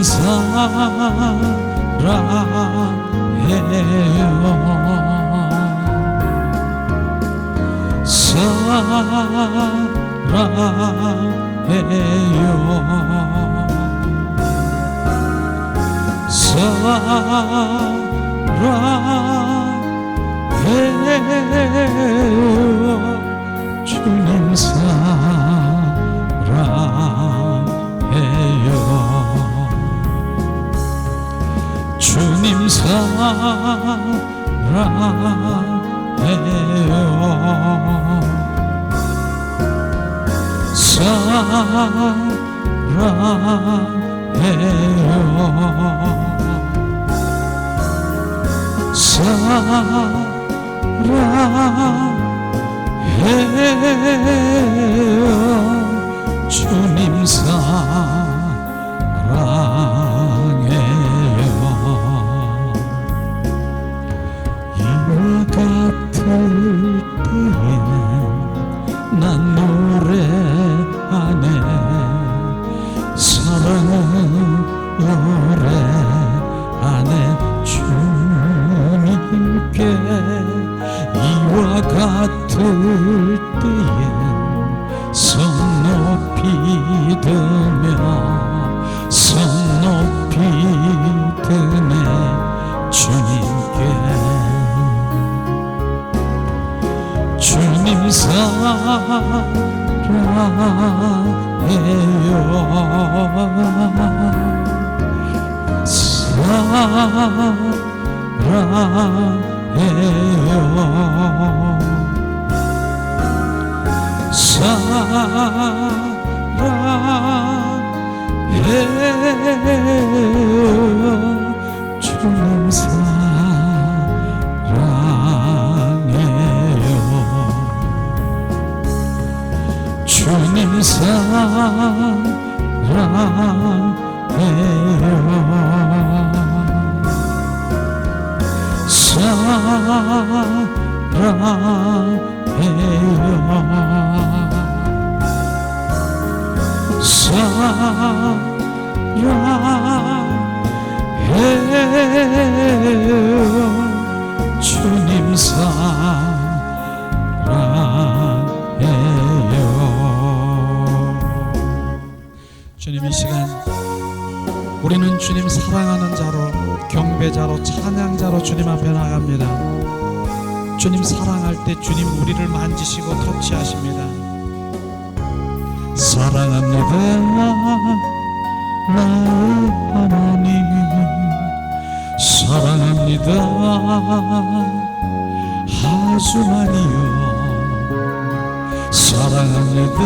주님 사랑해요. 사랑해요. 주님 사랑해요. 주님 사랑해요. 사랑해요. 주님 사랑해요. 이와 같을 때에는 난 노래하네. 사랑은 노래하네. 주님께 이와 같을 때엔 손 높이 들며 손 높이 드네. 주님께 주님 사랑해요. 사랑해요. 사랑해요. 주님 사랑해요. 주님 사랑해요. 주님 사랑해요. 주님, 이 시간 우리는 주님 사랑하는 자로, 경배자로, 찬양자로 주님 앞에 나갑니다. 주님 사랑할 때 주님 우리를 만지시고 터치하십니다. 사랑합니다 나의 하나님. 사랑합니다 아주 많이요. 사랑합니다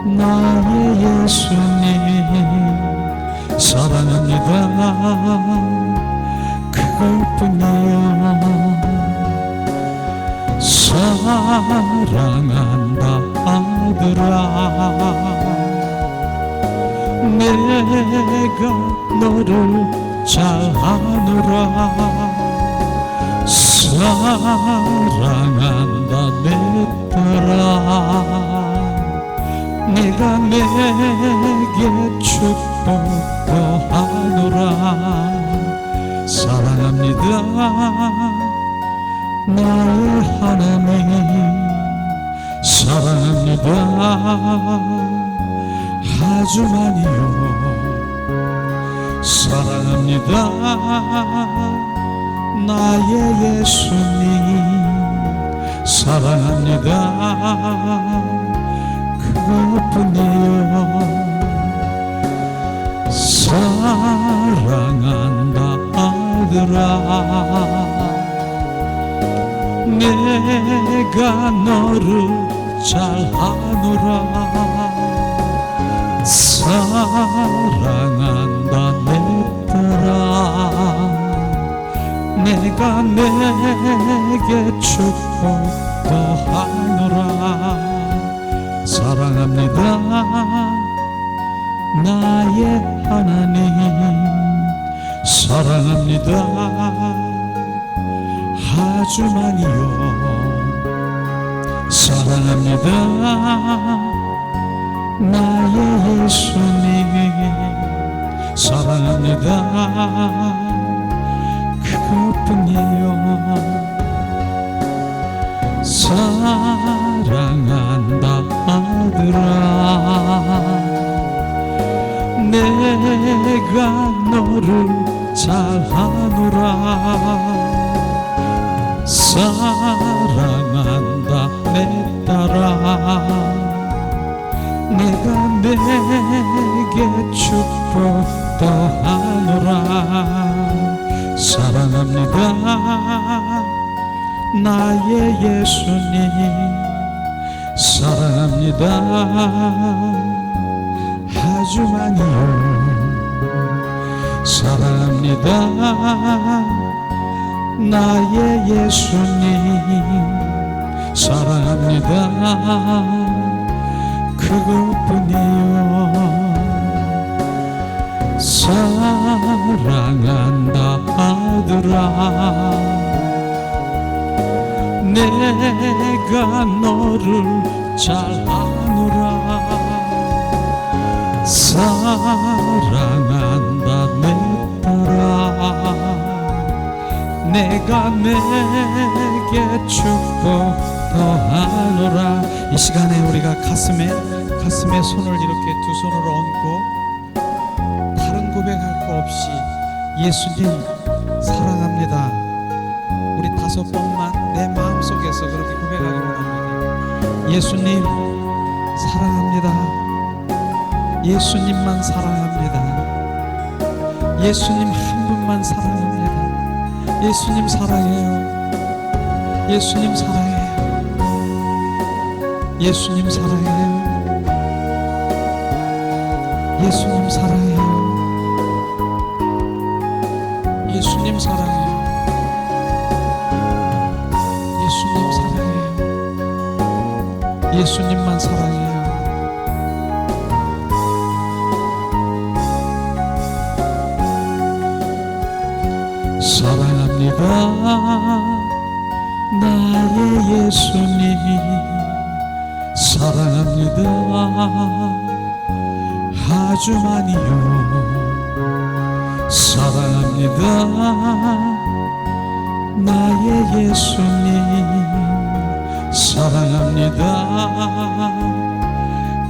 나의 예수님. 사랑합니다 그것뿐이요. 사랑한다 아들아. 내가 너를 잘 아노라. 사랑한다 내 딸아. 내가 내게 축복도 하노라. 사랑합니다 나의 하나님. 사랑합니다 아주 많이요. 사랑합니다 나의 예수님. 사랑합니다 그것뿐이요. 사랑한다 아들아. 내가 너를 잘 아노라. 사랑한다 내 딸아. 내가 내게 축복도 하노라. 사랑합니다 나의 하나님. 사랑합니다 아주 많이요. 사랑합니다 나의 예수님. 사랑합니다. 그것뿐이요. 사랑한다 아들아, 내가 너를 잘하노라. 사랑한다 내 딸아, 내가 내게 축복 더하노라. 사랑합니다 나의 예수님, 사랑합니다 아주 많이요. 사랑합니다 나의 예수님, 사랑합니다 그것뿐이요. 사랑한다 아들아, 내가 너를 잘하노라. 사랑한다 내 딸아, 내가 내게 축복 더하노라. 이 시간에 우리가 가슴에 손을 이렇게 두 손으로 얹고 다른 고백할 거 없이 예수님 사랑합니다, 우리 5번만 내 마음속에서 그렇게 고백하기 원합니다. 예수님 사랑합니다. 예수님만 사랑합니다. 예수님 한 분만 사랑합니다. 예수님 사랑해요. 예수님 사랑해요. 예수님 사랑해요. 예수님 사랑해요. 예수님 사랑해요. 예수님 사랑해요. 예수님만 사랑해요. 사랑합니다 나의 예수님, 사랑합니다 아주 많이요. 사랑합니다 나의 예수님, 사랑합니다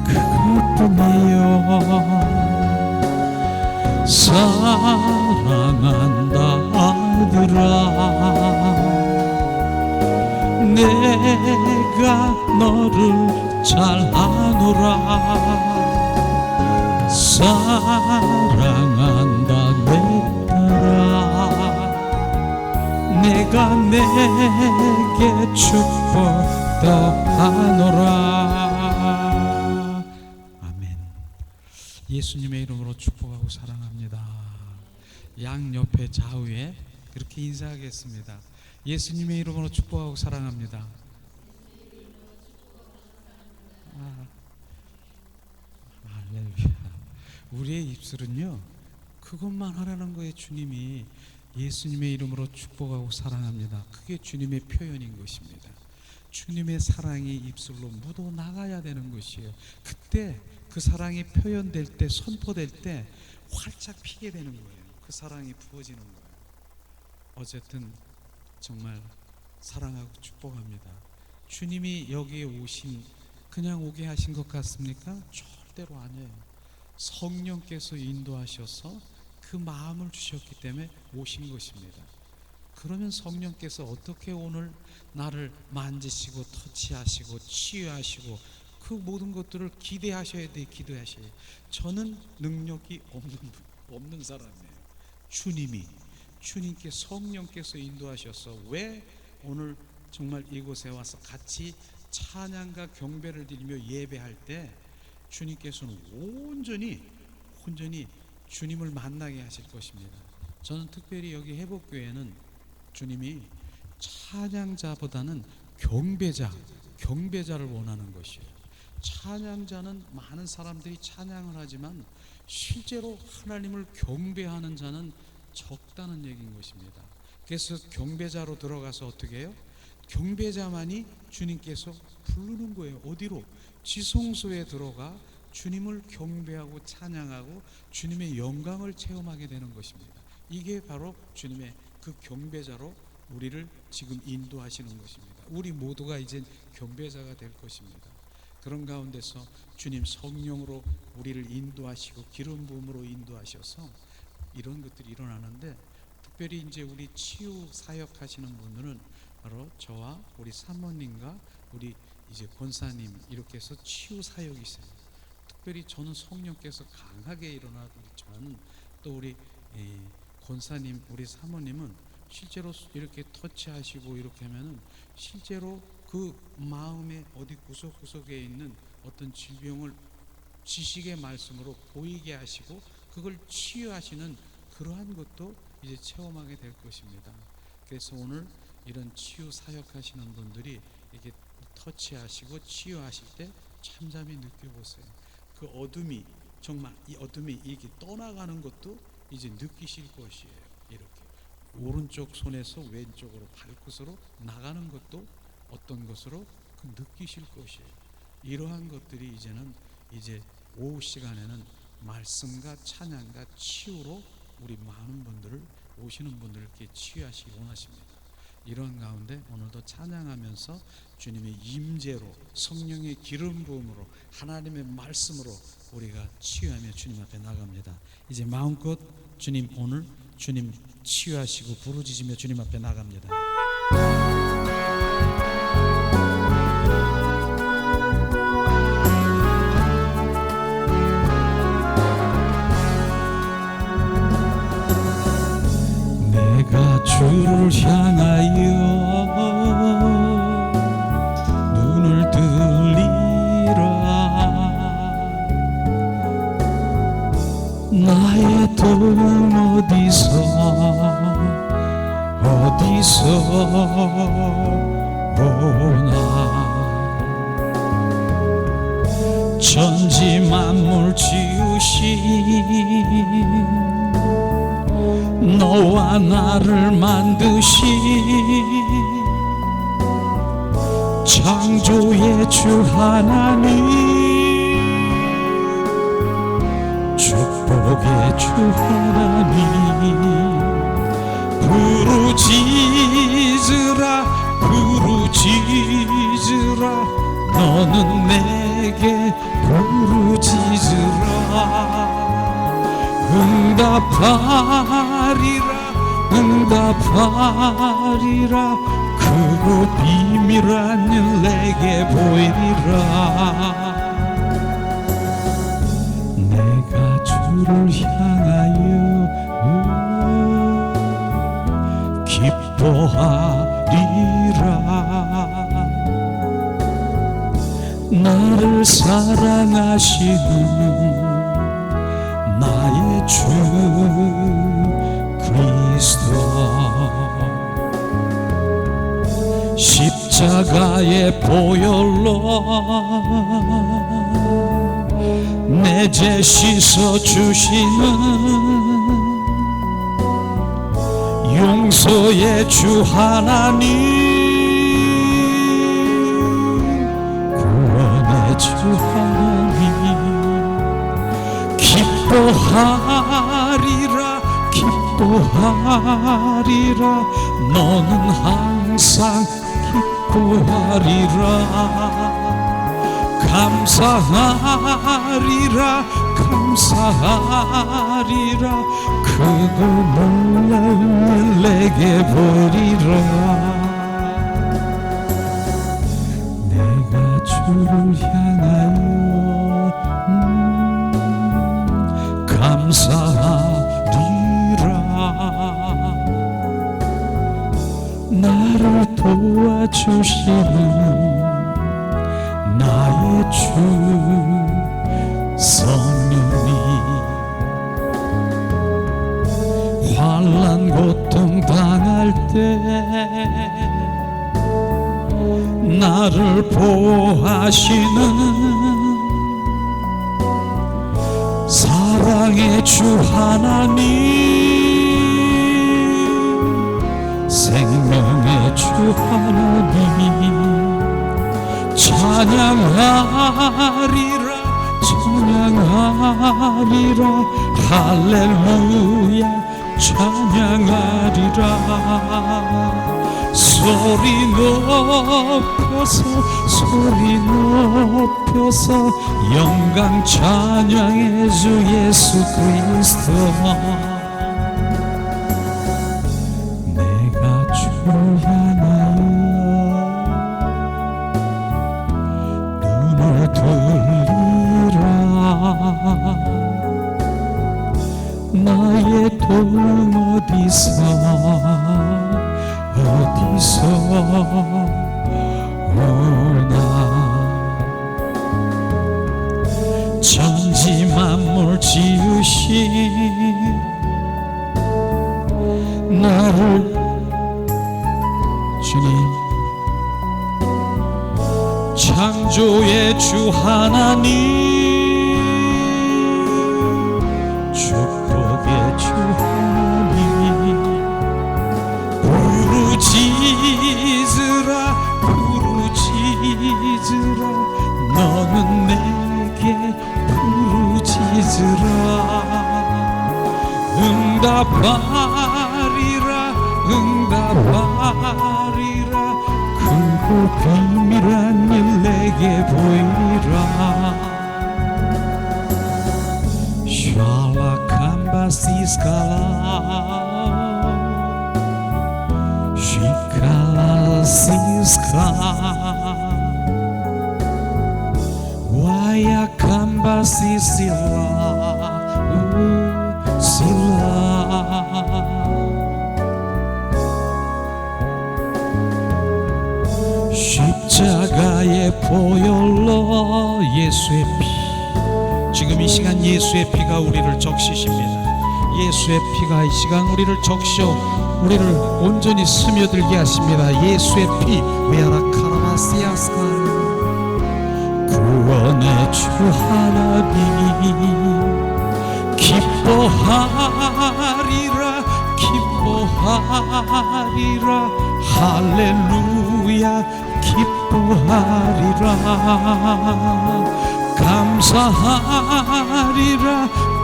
그것뿐이요. 사랑한다 아들아, 내가 너를 잘하노라. 사랑한다 내 딸아, 내가 내게 축복 더하노라. 아멘. 예수님의 이름으로 축복하고 사랑합니다. 양옆에 좌우에 그렇게 인사하겠습니다. 예수님의 이름으로 축복하고 사랑합니다. 할렐루야. 우리의 입술은요 그것만 하라는 거예요. 주님이 예수님의 이름으로 축복하고 사랑합니다. 그게 주님의 표현인 것입니다. 주님의 사랑이 입술로 묻어나가야 되는 것이에요. 그때 그 사랑이 표현될 때, 선포될 때 활짝 피게 되는 거예요. 그 사랑이 부어지는 거예요. 어쨌든 정말 사랑하고 축복합니다. 주님이 여기에 오신, 그냥 오게 하신 것 같습니까? 절대로 아니에요. 성령께서 인도하셔서 그 마음을 주셨기 때문에 오신 것입니다. 그러면 성령께서 어떻게 오늘 나를 만지시고 터치하시고 치유하시고 그 모든 것들을 기대하셔야 돼요. 기도하셔야 돼요. 저는 능력이 없는 사람이에요. 주님께 성령께서 인도하셔서 왜 오늘 정말 이곳에 와서 같이 찬양과 경배를 드리며 예배할 때 주님께서는 온전히 주님을 만나게 하실 것입니다. 저는 특별히 여기 회복교회는 주님이 찬양자보다는 경배자를 원하는 것이에요. 찬양자는 많은 사람들이 찬양을 하지만 실제로 하나님을 경배하는 자는 적다는 얘기인 것입니다. 그래서 경배자로 들어가서 어떻게 해요? 경배자만이 주님께서 부르는 거예요. 어디로? 지성소에 들어가 주님을 경배하고 찬양하고 주님의 영광을 체험하게 되는 것입니다. 이게 바로 주님의 그 경배자로 우리를 지금 인도하시는 것입니다. 우리 모두가 이제 경배자가 될 것입니다. 그런 가운데서 주님 성령으로 우리를 인도하시고 기름 부음으로 인도하셔서 이런 것들이 일어나는데, 특별히 이제 우리 치유 사역 하시는 분들은 바로 저와 우리 사모님과 우리 이제 권사님 이렇게 해서 치유 사역이 있어요. 특별히 저는 성령께서 강하게 일어나고 있지만 또 우리 권사님 우리 사모님은 실제로 이렇게 터치하시고 이렇게 하면은 실제로 그 마음의 어디 구석구석에 있는 어떤 질병을 지식의 말씀으로 보이게 하시고 그걸 치유하시는 그러한 것도 이제 체험하게 될 것입니다. 그래서 오늘 이런 치유 사역하시는 분들이 이렇게 터치하시고 치유하실 때 참잠히 느껴보세요. 그 어둠이 정말 이 어둠이 이렇게 떠나가는 것도 이제 느끼실 것이에요. 이렇게 오른쪽 손에서 왼쪽으로 발끝으로 나가는 것도 어떤 것으로 그 느끼실 것이에요. 이러한 것들이 이제는 이제 오후 시간에는 말씀과 찬양과 치유로 우리 많은 분들을 오시는 분들을 이렇게 치유하시기 원하십니다. 이런 가운데 오늘도 찬양하면서 주님의 임재로 성령의 기름 부음으로 하나님의 말씀으로 우리가 치유하며 주님 앞에 나갑니다. 이제 마음껏 주님 오늘 주님 치유하시고 부르짖으며 주님 앞에 나갑니다. 내가 주를 향하여 눈을 들리라. 나의 도움은 어디서 오나. 천지 만물 지으신 너와 나를 만드신 창조의 주 하나님, 축복의 주 하나님, 부르짖으라 너는 내게 부르짖으라. 응답하리라. 크고 비밀한 일 내게 보이리라. 내가 주를 향하여 기뻐하리라. 나를 사랑하시는 나의 주 그리스도, 십자가의 보혈로 내 죄 씻어 주시는 용서의 주 하나님, 구원의 주 하나님, 기뻐하리라. 너는 항상 기뻐하리라. 감사하리라. 크고 놀라운 일 내게 보리라. 내가 주를 향하여 감사하리라. 나를 도와주시는 나의 주 성령님, 환난 고통 당할 때 나를 보호하시는 사랑의 주 하나님, 생명의 주 하나님, 찬양하리라. 할렐루야 찬양하리라. 소리 높여서 영광 찬양해 주 예수 그리스도. 내가 주를 향하여 눈을 돌리라. 나의 도움 어디서 오나. 천지 만물 지으신 나를 주님, 창조의 주 하나님, 축복의 주 하나님, 부르짖으라 너는 내게 부르짖으라. 응답하리라. 크고 비밀한 일 내게 보이라. 샬라캄바시스칼라 시칼라시스카 와야캄바시실라 실라. 십자가의 보혈로 예수의 피, 지금 이 시간 예수의 피가 우리를 적시십니다. 예수의 피가 이 시간 우리를 적셔 우리를 온전히 스며들게 하십니다. 예수의 피 위아라카라마시아스카. 구원의 주 하나님 기뻐하리라. 할렐루야 기뻐하리라.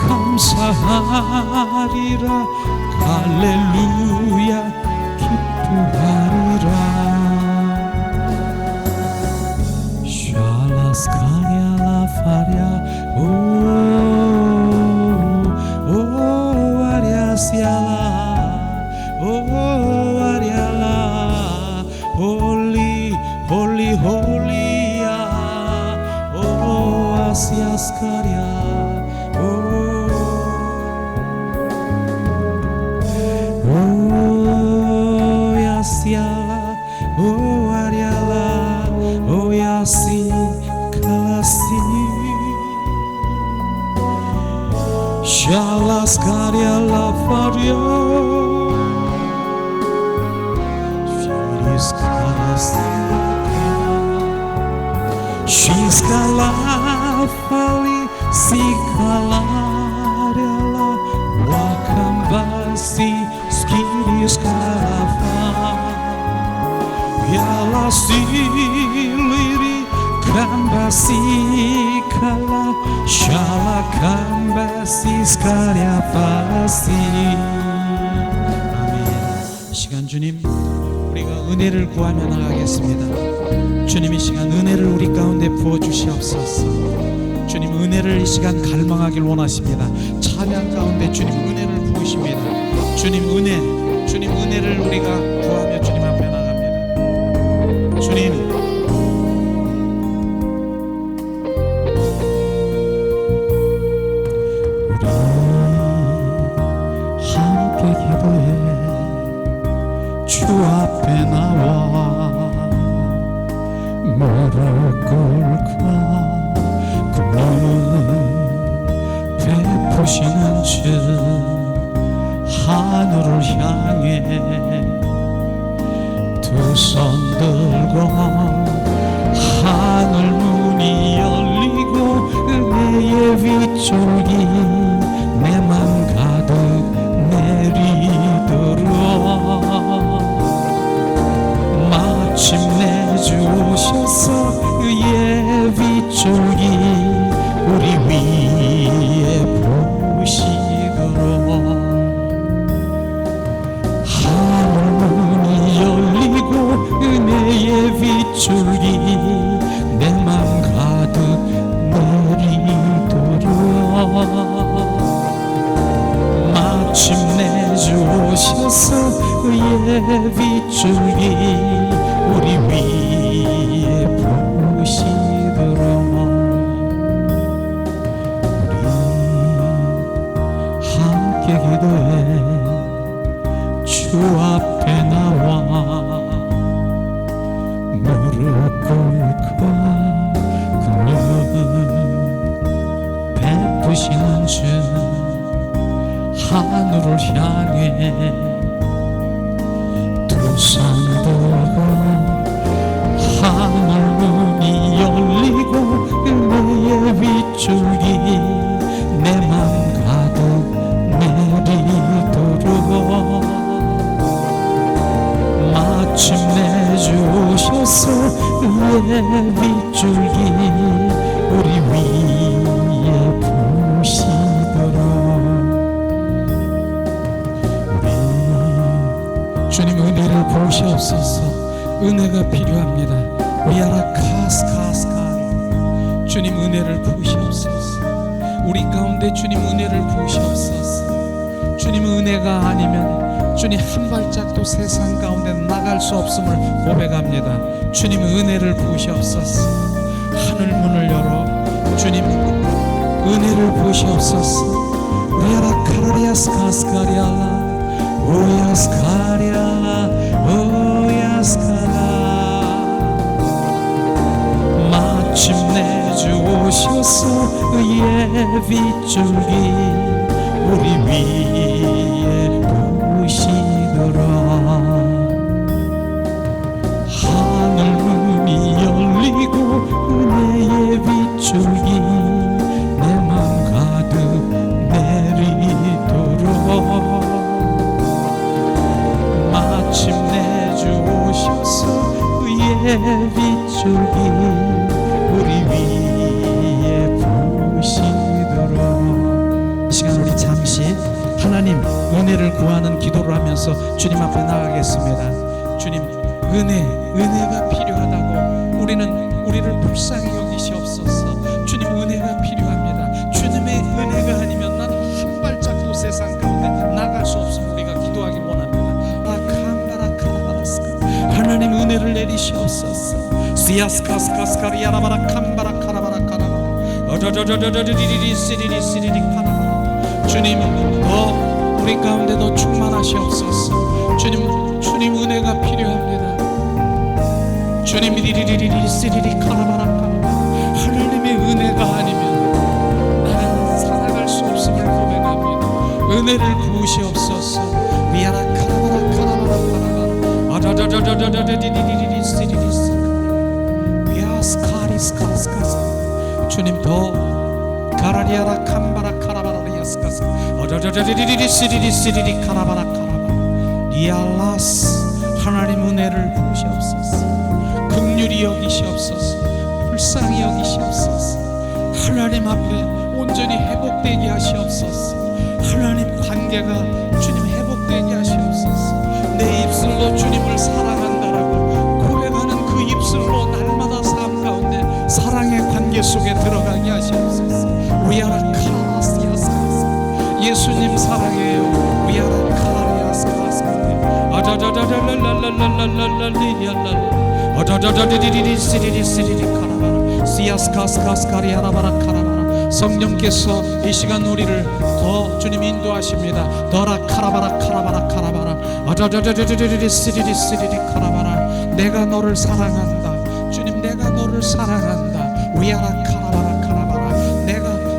감사하리라. 할렐루야 기뻐하리라. 샬라스카리아 라파리아 오 아리아시아라 오 아리아라 홀리야 오 아시아스카리아 오 아리아라 오 야시 칼라시 샬라스카리아 라파리아 시스칼라파리 시칼라리아라 와캄바시 스키리스칼라파 야라실리리 캄바시칼라 샬라캄바시 스카리아파시. 아멘. 이 시간 주님 우리가 은혜를 구하며 나가겠습니다. 주님 이 시간 은혜를 우리 가운데 부어주시옵소서. 주님 은혜를 이 시간 갈망하길 원하십니다. 찬양 가운데 주님 은혜를 부으십니다. 주님 은혜를 우리가 구하며 주님 앞에 나갑니다. 주님 우리 함께 기도해 주 앞에 나와 무릎 꿇고 굶는 베푸시는 주 하늘을 향해 두 손 들고 하늘 문이 열리고 은혜의 빗줄기 내 맘 가득 내리도록 마침내 주 오셔서 그의 빗줄기 우리 위에 빗줄기 내 맘 가득 내리도록 마침내 주 오셔서 의의 빗줄기 우리 위에 부으시도록 우리 함께 기도해 주 앞에 나와 무릎 꿇고 그는 베푸시는 주 하늘을 향해 두 손 들고 하늘 문이 열리고 은혜의 빗줄기 내 맘 가득 내리도록 마침내 주 오셔서 의의 빗줄기 우리 위에 부으시도록 주님 은혜를 부으시옵소서. 은혜가 필요합니다. 위아라 카스카스카 주님 은혜를 부으시옵소서. 우리 가운데 주님 은혜를 부으시옵소서. 주님 은혜가 아니면 주님 한 발짝도 세상 가운데 나갈 수 없음을 고백합니다. 주님 은혜를 부으시옵소서. 하늘 문을 열어 주님 은혜를 부으시옵소서. 위아라 카라리아스카스카리알라 오야스카리아 오야스카라 마침내 주 오셔서 의의 빗줄기 우리 위에 부으시도록 하늘 문이 열리고 은혜의 빗줄기 내 맘 가득 내리도록 마침내 주 오셔서 의의 빗줄기 우리 위에 부으시도록 이 시간 우리 잠시 하나님 은혜를 구하는 기도를 하면서 주님 앞에 나가겠습니다. 주님 은혜가 필요하다고 우리를 불쌍히 여기시옵소서. 주님 은혜가 필요합니다. 주님의 은혜가 아니면 난 한 발짝도 세상 가운데 나갈 수 없음을 우리가 기도하기 원합니다. 하나님 은혜를 내리시옵소서. 시아스카스카스카리아라바라 캄바라 카라바라 카라바라 어저저저저저리리리 시리리 시리리 카라바라 주님 더 우리 가운데 더 충만하시옵소서. 주님 은혜가 필요합니다. 주님 리리리리리 시리리 카라바라 카라바라 하나님의 은혜가 아니면 나는 살아갈 수 없음을 고백합니다. 은혜를 부으시옵소서. 위아라 카라바라 카라바라 카라바라 주님 더 가라리아라 캄바라 카라바라리아스카스 시리리 카라바라 카라바 리알라스 하나님 은혜를 부으시옵소서. 긍휼히 여기시옵소서. 불쌍히 여기시옵소서. 하나님 앞에 온전히 회복되게 하시옵소서. 하나님 관계가 주님 회복되게 하시옵소서. 내 입술로 주님을 사랑한다라고 고백하는 그 입술로 날마다 삶 가운데 사랑의 관계 속에 들어가게 하시옵소서. 위아라 카라시아스카스 예수님 사랑해요. 위아라 카라리아스카스 아자자자자랄랄랄랄랄랄랄리알랄 아자자자디디디시리리시리리 카라바라 시아스카스카스카리아라바라 카라바라 성령께서 이 시간 우리를 더 주님 인도하십니다. 더라 카라바라 카라바라 카라바라 아자자자자자리리 시리리 시리리 카라바라 내가 너를 사랑한다. 주님 내가 너를 사랑한다. 위아라 카라바라 카라바라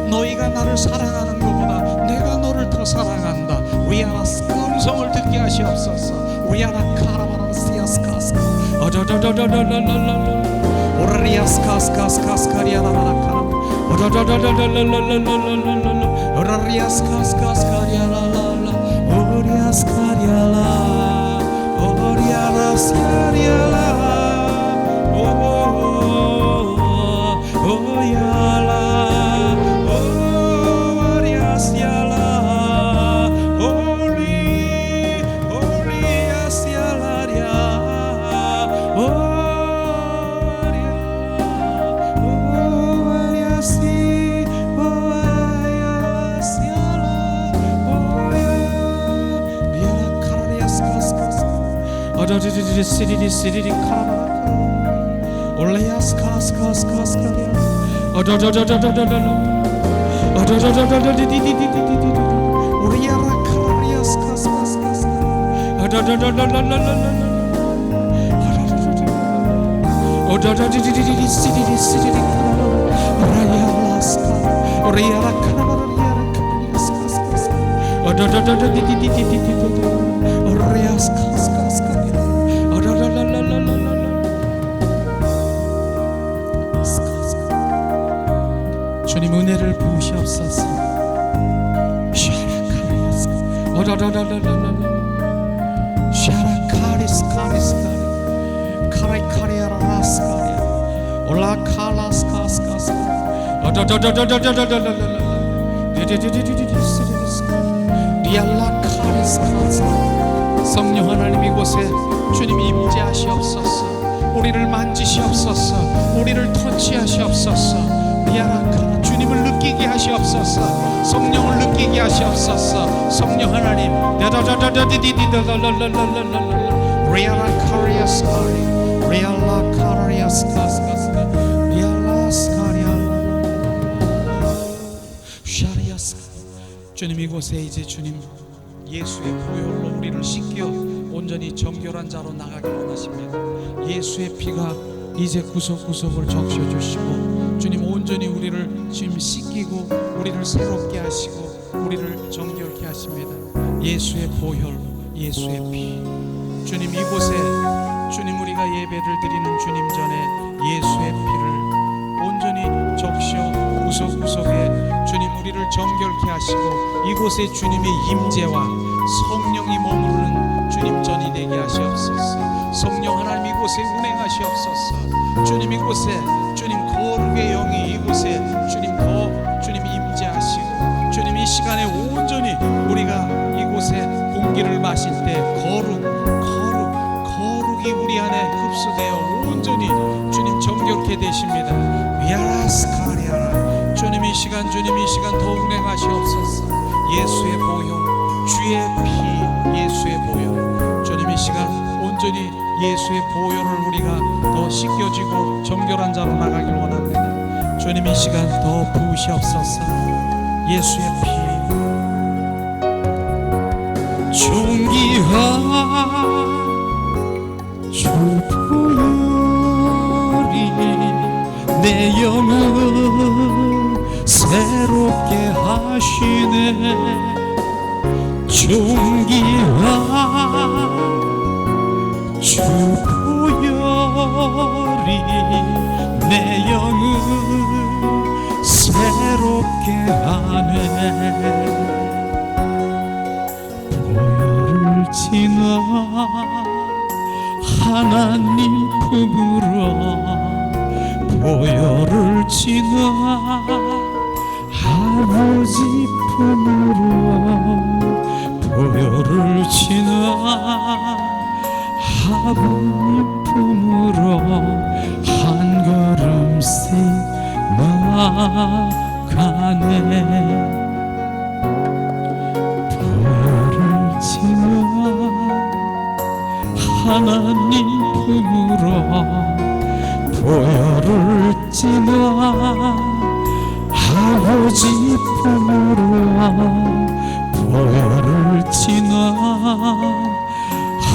너희가 나를 사랑하는 것보다 내가 너를 더 사랑한다. 위아라 음성을 듣게 하시옵소서. 위아라 카라바라 시아스카스 아자자자자랄랄랄랄 오라리아스카스카스카스카리아라바라 카라바라 오라라라라라라라라라라 오라리아스카스카스카리아라라라 오리아스카리아라 오리아라스카리아라 오야라 오리아스야라 오리아스야라랴 어저저저저 시리리 시리리 카라라 올레야스 카스 카스 카스 카리야 어저저저저저저 어저저저저저디디디디디디 오리야라 카라리야스 카스 카스 카스 어저저저저저저저 어저저저저저디 시리리 시리리 카라라 오라야라스 카 오리야라 카라라 주님 은혜를 부으시옵소서. 성령 하나님 이곳에 주님 임재하시옵소서. 우리를 만지시옵소서. 우리를 터치하시옵소서. 리아라카 주님을 느끼게 하시옵소서. 성령을 느끼게 하시옵소서. 성령 하나님 리아라카리아스카리 리아라카리아스카스카스카 리아라스카리아 샤리아스 주님 이곳에 이제 주님 예수의 보혈로 우리를 씻겨 온전히 정결한 자로 나가길 원하십니다. 예수의 피가 이제 구석구석을 적셔주시고 주님 온전히 우리를 지금 씻기고 우리를 새롭게 하시고 우리를 정결케 하십니다. 예수의 보혈, 예수의 피 주님 이곳에 주님 우리가 예배를 드리는 주님 전에 예수의 피를 온전히 적셔 구석구석에 주님 우리를 정결케 하시고 이곳에 주님의 임재와 성령이 머무르는 주님 전이 되게 하시옵소서. 성령 하나님 이곳에 운행하시옵소서. 주님 이곳에 주님 거룩의 영이 이곳에 주님 더 주님 임재하시고 주님 이 시간에 온전히 우리가 이곳에 공기를 마실 때 거룩이 우리 안에 흡수되어 온전히 주님 정결케 되십니다. 미아라스카리아라 주님 이 시간 더 운행하시옵소서. 예수의 보혈 주의 피 예수의 보혈 주님 이 시간 온전히 예수의 보혈을 우리가 더 씻겨지고 정결한 자로 나가길 원합니다. 주님 이 시간 더 부으시옵소서. 예수의 피 존귀한 주 보혈이 내 영을 새롭게 하시네. 존귀한 주 보혈이 내 영을 새롭게 하네. 보혈을 지나 하나님 품으로 보혈을 지나 아버지 품으로 보혈을 지나 아버님 품으로 한 걸음씩 나가네. 보혈을 지나 하나님 품으로 보혈을 지나 아버지 품으로 보혈을 지나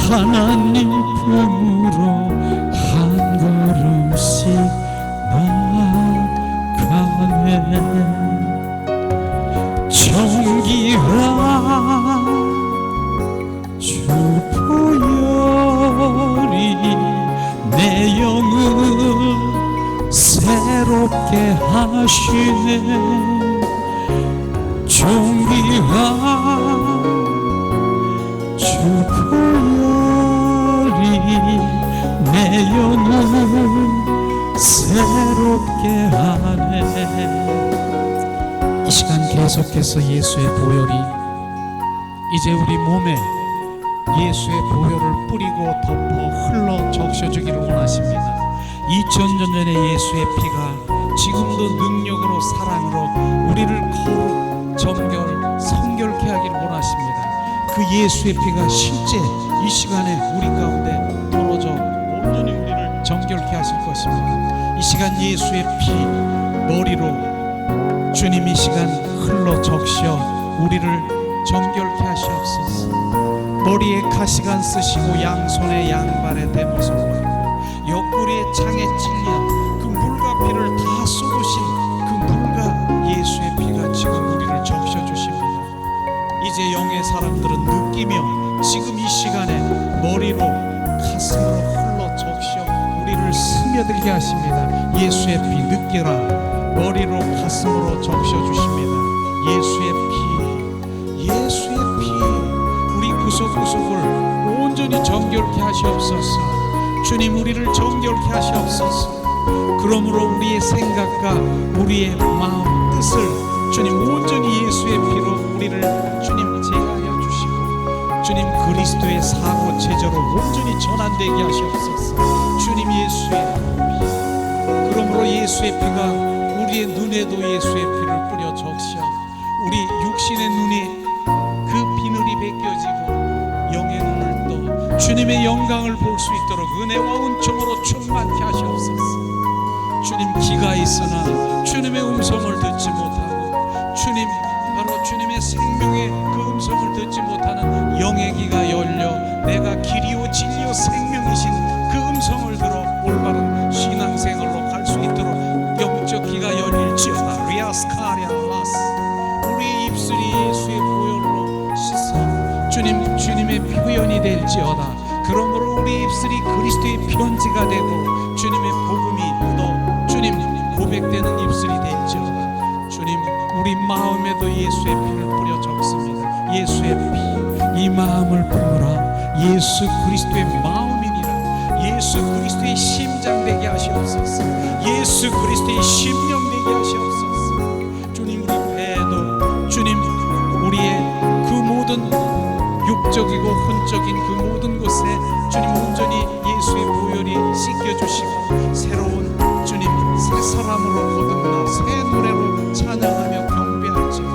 하나님 품으로 한 걸음씩 나가네. 정기한 주 보혈이 내 영을 새롭게 하시네. 존귀한 주 보혈이 내 영을 새롭게 하네. 이 시간 계속해서 예수의 보혈이 이제 우리 몸에 예수의 보혈을 뿌리고 덮어 흘러 적셔주기를 원하십니다. 2000년 전의 예수의 피가 지금도 능력으로 사랑으로 우리를 거룩, 정결, 성결케 하기를 원하십니다. 그 예수의 피가 실제 이 시간에 우리 가운데 시간 예수의 피 머리로 주님 이 시간 흘러 적셔 우리를 정결케 하시옵소서. 머리에 가시관 쓰시고 양손에 양발에 대못을 보이고 옆구리에 창에 찔려 그 물과 피를 다 쏟으신 그 물과 예수의 피가 지금 우리를 적셔 주십니다. 이제 영의 사람들은 느끼며 지금 이 시간에 머리로 가슴으로 흘러 적셔 우리를 스며들게 하십니다. 예수의 피 느껴라. 머리로 가슴으로 적셔 주십니다. 예수의 피 우리 구석구석을 온전히 정결케 하시옵소서. 주님 우리를 정결케 하시옵소서. 그러므로 우리의 생각과 우리의 마음 뜻을 주님 온전히 예수의 피로 우리를 주님 제하여 주시고 주님 그리스도의 사고 제자로 온전히 전환되게 하시옵소서. 주님 예수의 피 그러므로 예수의 피가 우리의 눈에도 예수의 피를 뿌려 적셔 우리 육신의 눈이 그 비늘이 벗겨지고 영의 눈을 떠 주님의 영광을 볼 수 있도록 은혜와 은총으로 충만케 하시옵소서. 주님 귀가 있으나 주님의 음성을 듣지 못하고 주님 바로 주님의 생명의 그 음성을 듣지 못하는 영의 귀가 열려 내가 길이요 진리요 생명이신 그 음성을 들어 올바른 신앙생활로 갈 수 있도록 영적 귀가 열릴지어다. 리아스카리아라스 우리 입술이 예수의 보혈로 씻어 주님의 표현이 될지어다. 그러므로 우리 입술이 그리스도의 편지가 되고 주님의 복음이 묻어 주님 고백되는 입술이 될지어다. 주님 우리 마음에도 예수의 피를 뿌려 적습니다. 예수의 피 이 마음을 품으라. 예수 그리스도의 마음이니라. 예수 그리스도의 심장 되게 하시옵소서. 예수 그리스도의 심령 되게 하시옵소서. 주님 우리 배도 주님 우리의 그 모든 육적이고 혼적인 그 모든 곳에 주님 온전히 예수의 보혈이 씻겨주시고 새로운 주님 새 사람으로 거듭나 새 노래로 찬양하며 경배할지어다.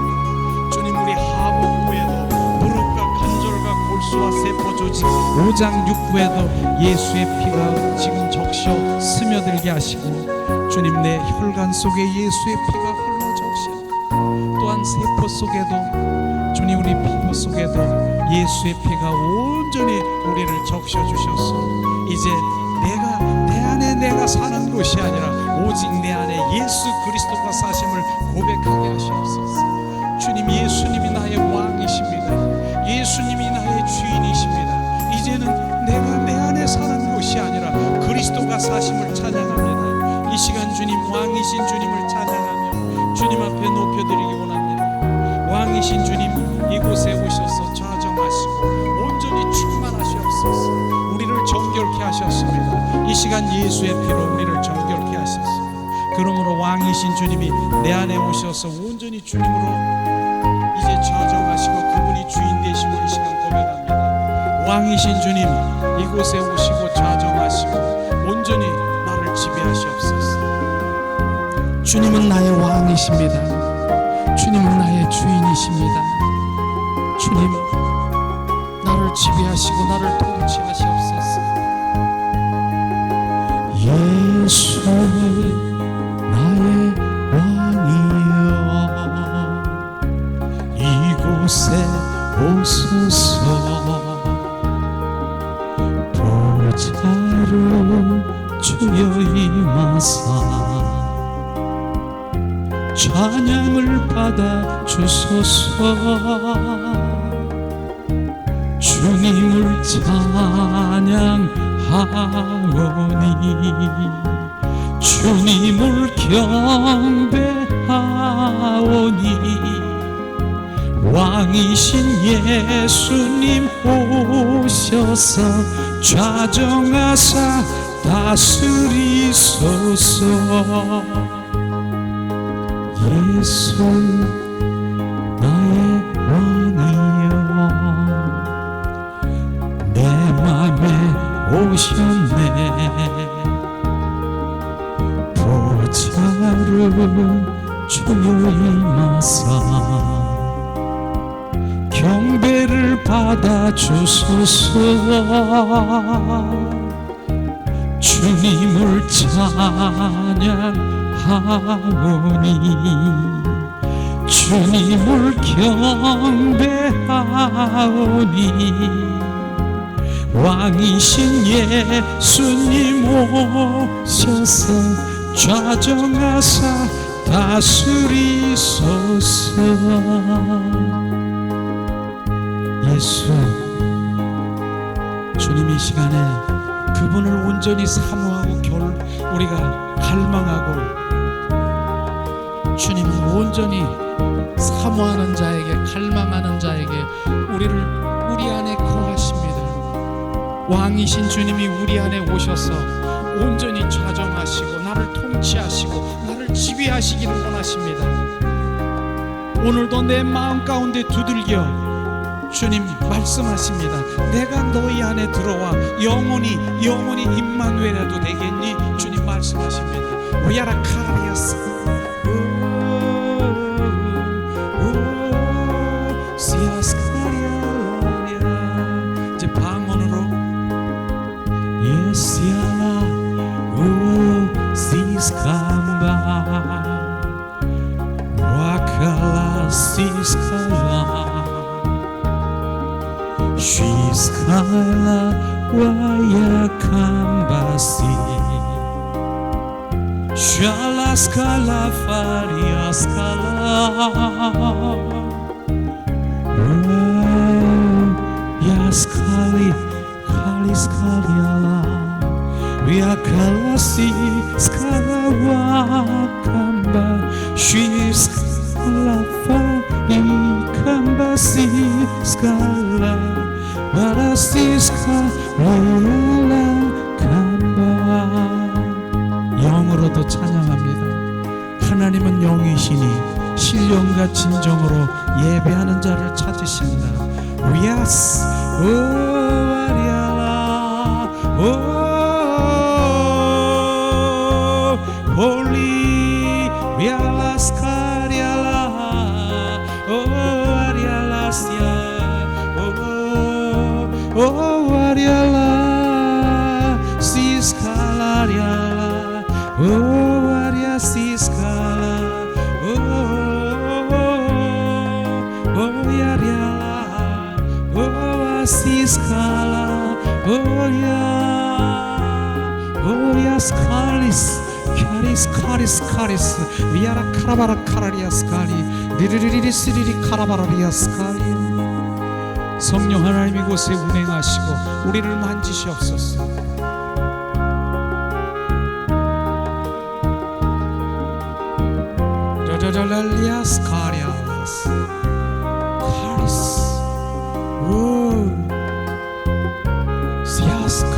주님 우리 하복부에도 무릎과 관절과 골수와 세포 조직 오장 육부에도 예수의 피가 지금 적셔 스며들게 하시고 주님 내 혈관 속에 예수의 피가 흘러 적셔 또한 세포 속에도 주님 우리 피부 속에도 예수의 피가 온전히 우리를 적셔 주셨소. 이제 내 안에 내가 사는 것이 아니라 오직 내 안에 예수 그리스도가 사심을 고백하게 하시옵소서. 주님 예수님이 나의 왕이십니다. 예수님이 나의 주인이십니다. 이제는 내가 내 안에 사는 것이 아니라 그리스도가 사심을 찬양합니다. 이 시간 주님 왕이신 주님을 찬양하며 주님 앞에 높여드리기 원합니다. 왕이신 주님 이곳에 오셔서 좌정하시고 온전히 충만하시옵소서. 우리를 정결케 하셨습니다. 이 시간 예수의 피로 우리를 정결케 하셨습니다. 그러므로 왕이신 주님이 내 안에 오셔서 온전히 주님으로 이제 좌정하시고 그분이 주인 되심을 이 시간 고백합니다. 왕이신 주님 이곳에 오시고 좌정하시고 온전히 나를 지배하시옵소서. 주님은 나의 왕이십니다. 주님은 나의 주인이십니다. 주님 나를 지배하시고 나를 통치하시옵소서. 예수 나의 왕이여 이곳에 오소서. 보좌로 주여 임하사 찬양을 받아 주소서. 주님을 찬양하오니 주님을 경배하오니 왕이신 예수님 오셔서 좌정하사 다스리소서. 예수 나의 왕이여 내 맘에 오셨네. 보좌로 주여 임하사 경배를 받아 주소서. 주님을 찬양하오니 주님을 경배하오니 왕이신 예수님 오셔서 좌정하사 다스리소서. 예수, 주님 이 시간에 그분을 온전히 사모하고 우리가 갈망하고 주님을 온전히 사모하는 자에게, 갈망하는 자에게 우리 안에 거하십니다. 왕이신 주님이 우리 안에 오셔서 온전히 좌정하시고 나를 통치하시고 나를 지배하시기를 원하십니다. 오늘도 내 마음 가운데 두들겨 주님 말씀하십니다. 내가 너희 안에 들어와 영원히 임마누엘이라도 되겠니? 주님 말씀하십니다. 오야라 카라리아스 시아스카리아. 이제 방언으로 예시아라 우 시스캄바 와칼라 시스칼라 시스칼라 와야캄바시 샬라스칼라 파리아스칼라 야스칼리 칼리스칼리알라 위아칼라시 스칼라와캄바 시스칼라 파리캄바시 스칼라 영으로도 찬양합니다. 하나님은 영이시니 신령과 진정으로 예배하는 자를 찾으신다. 위아스 오아리아라 오 홀리 위아라스카리아라 오아리아라스야 오 아리알라 시스칼라리알라 오 아리아 시스칼라 오 야리알라 오 시스칼라 오야 스칼리스 카리스 위아라 카라바라 카라리아 스칼리 리리리리 시리리 카라바라리아 스칼리. 성령 하나님 이곳에 운행하시고 우리를 만지시옵소서. 라라라리아스 카리아스 카리스 오 시아스카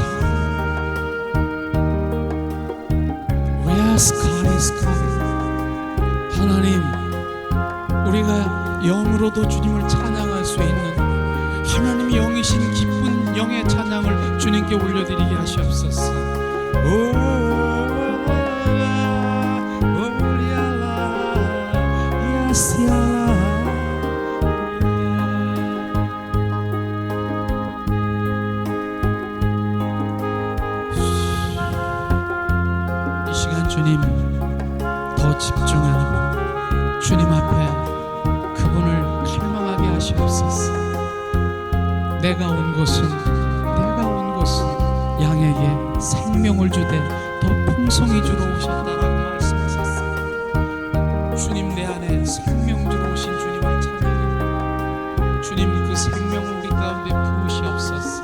위아스 카리스 하나님, 우리가 영으로도 주님을 찬양할 수 있는 하나님이 영이신 기쁜 영의 찬양을 주님께 올려드리게 하시옵소서. 이 시간 주님 더 집중하고 주님 앞에 그분을 갈망하게 하시옵소서. 내가 온 곳은 양에게 생명을 주되 더 풍성히 주러 오셨다라고 말씀하셨어요. 주님 내 안에 생명 주러 오신 주님을 찬양합니다. 주님 그 생명을 우리 가운데 부으시옵소서.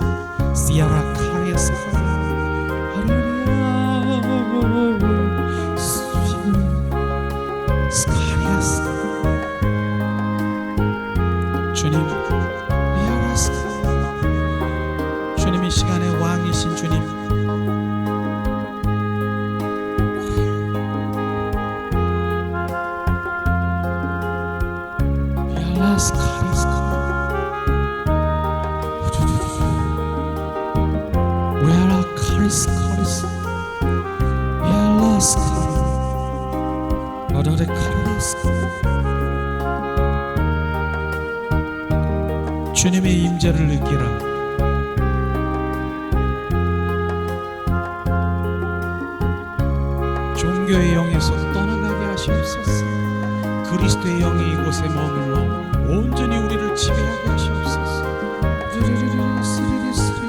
시아라 카리아스 스카리아스 주님 주님 이 시간에 왕이신 주님 야라스 카리스 야라 카리스 야라스 카리스 아라레 카리스 주님의 임재를 느끼라. 종교의 영에서 떠나가게 하시옵소서. 그리스도의 영이 이곳에 머물러 온전히 우리를 지배하게 하시옵소서. 르르르르 스르르 스르르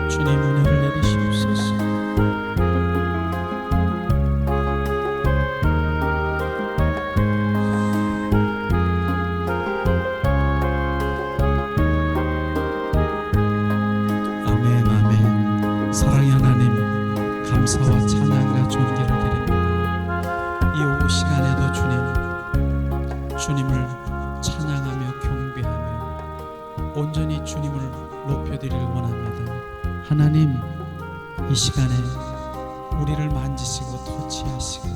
주님 은혜를 내리시옵소서. 아멘 아멘. 사랑의 하나님, 감사와 찬양과 존귀를 드립니다. 이 오후 시간에도 주님을 찬양하며 경배하며 온전히 주님을 높여드리길 원합니다. 하나님, 이 시간에 우리를 만지시고 터치하시고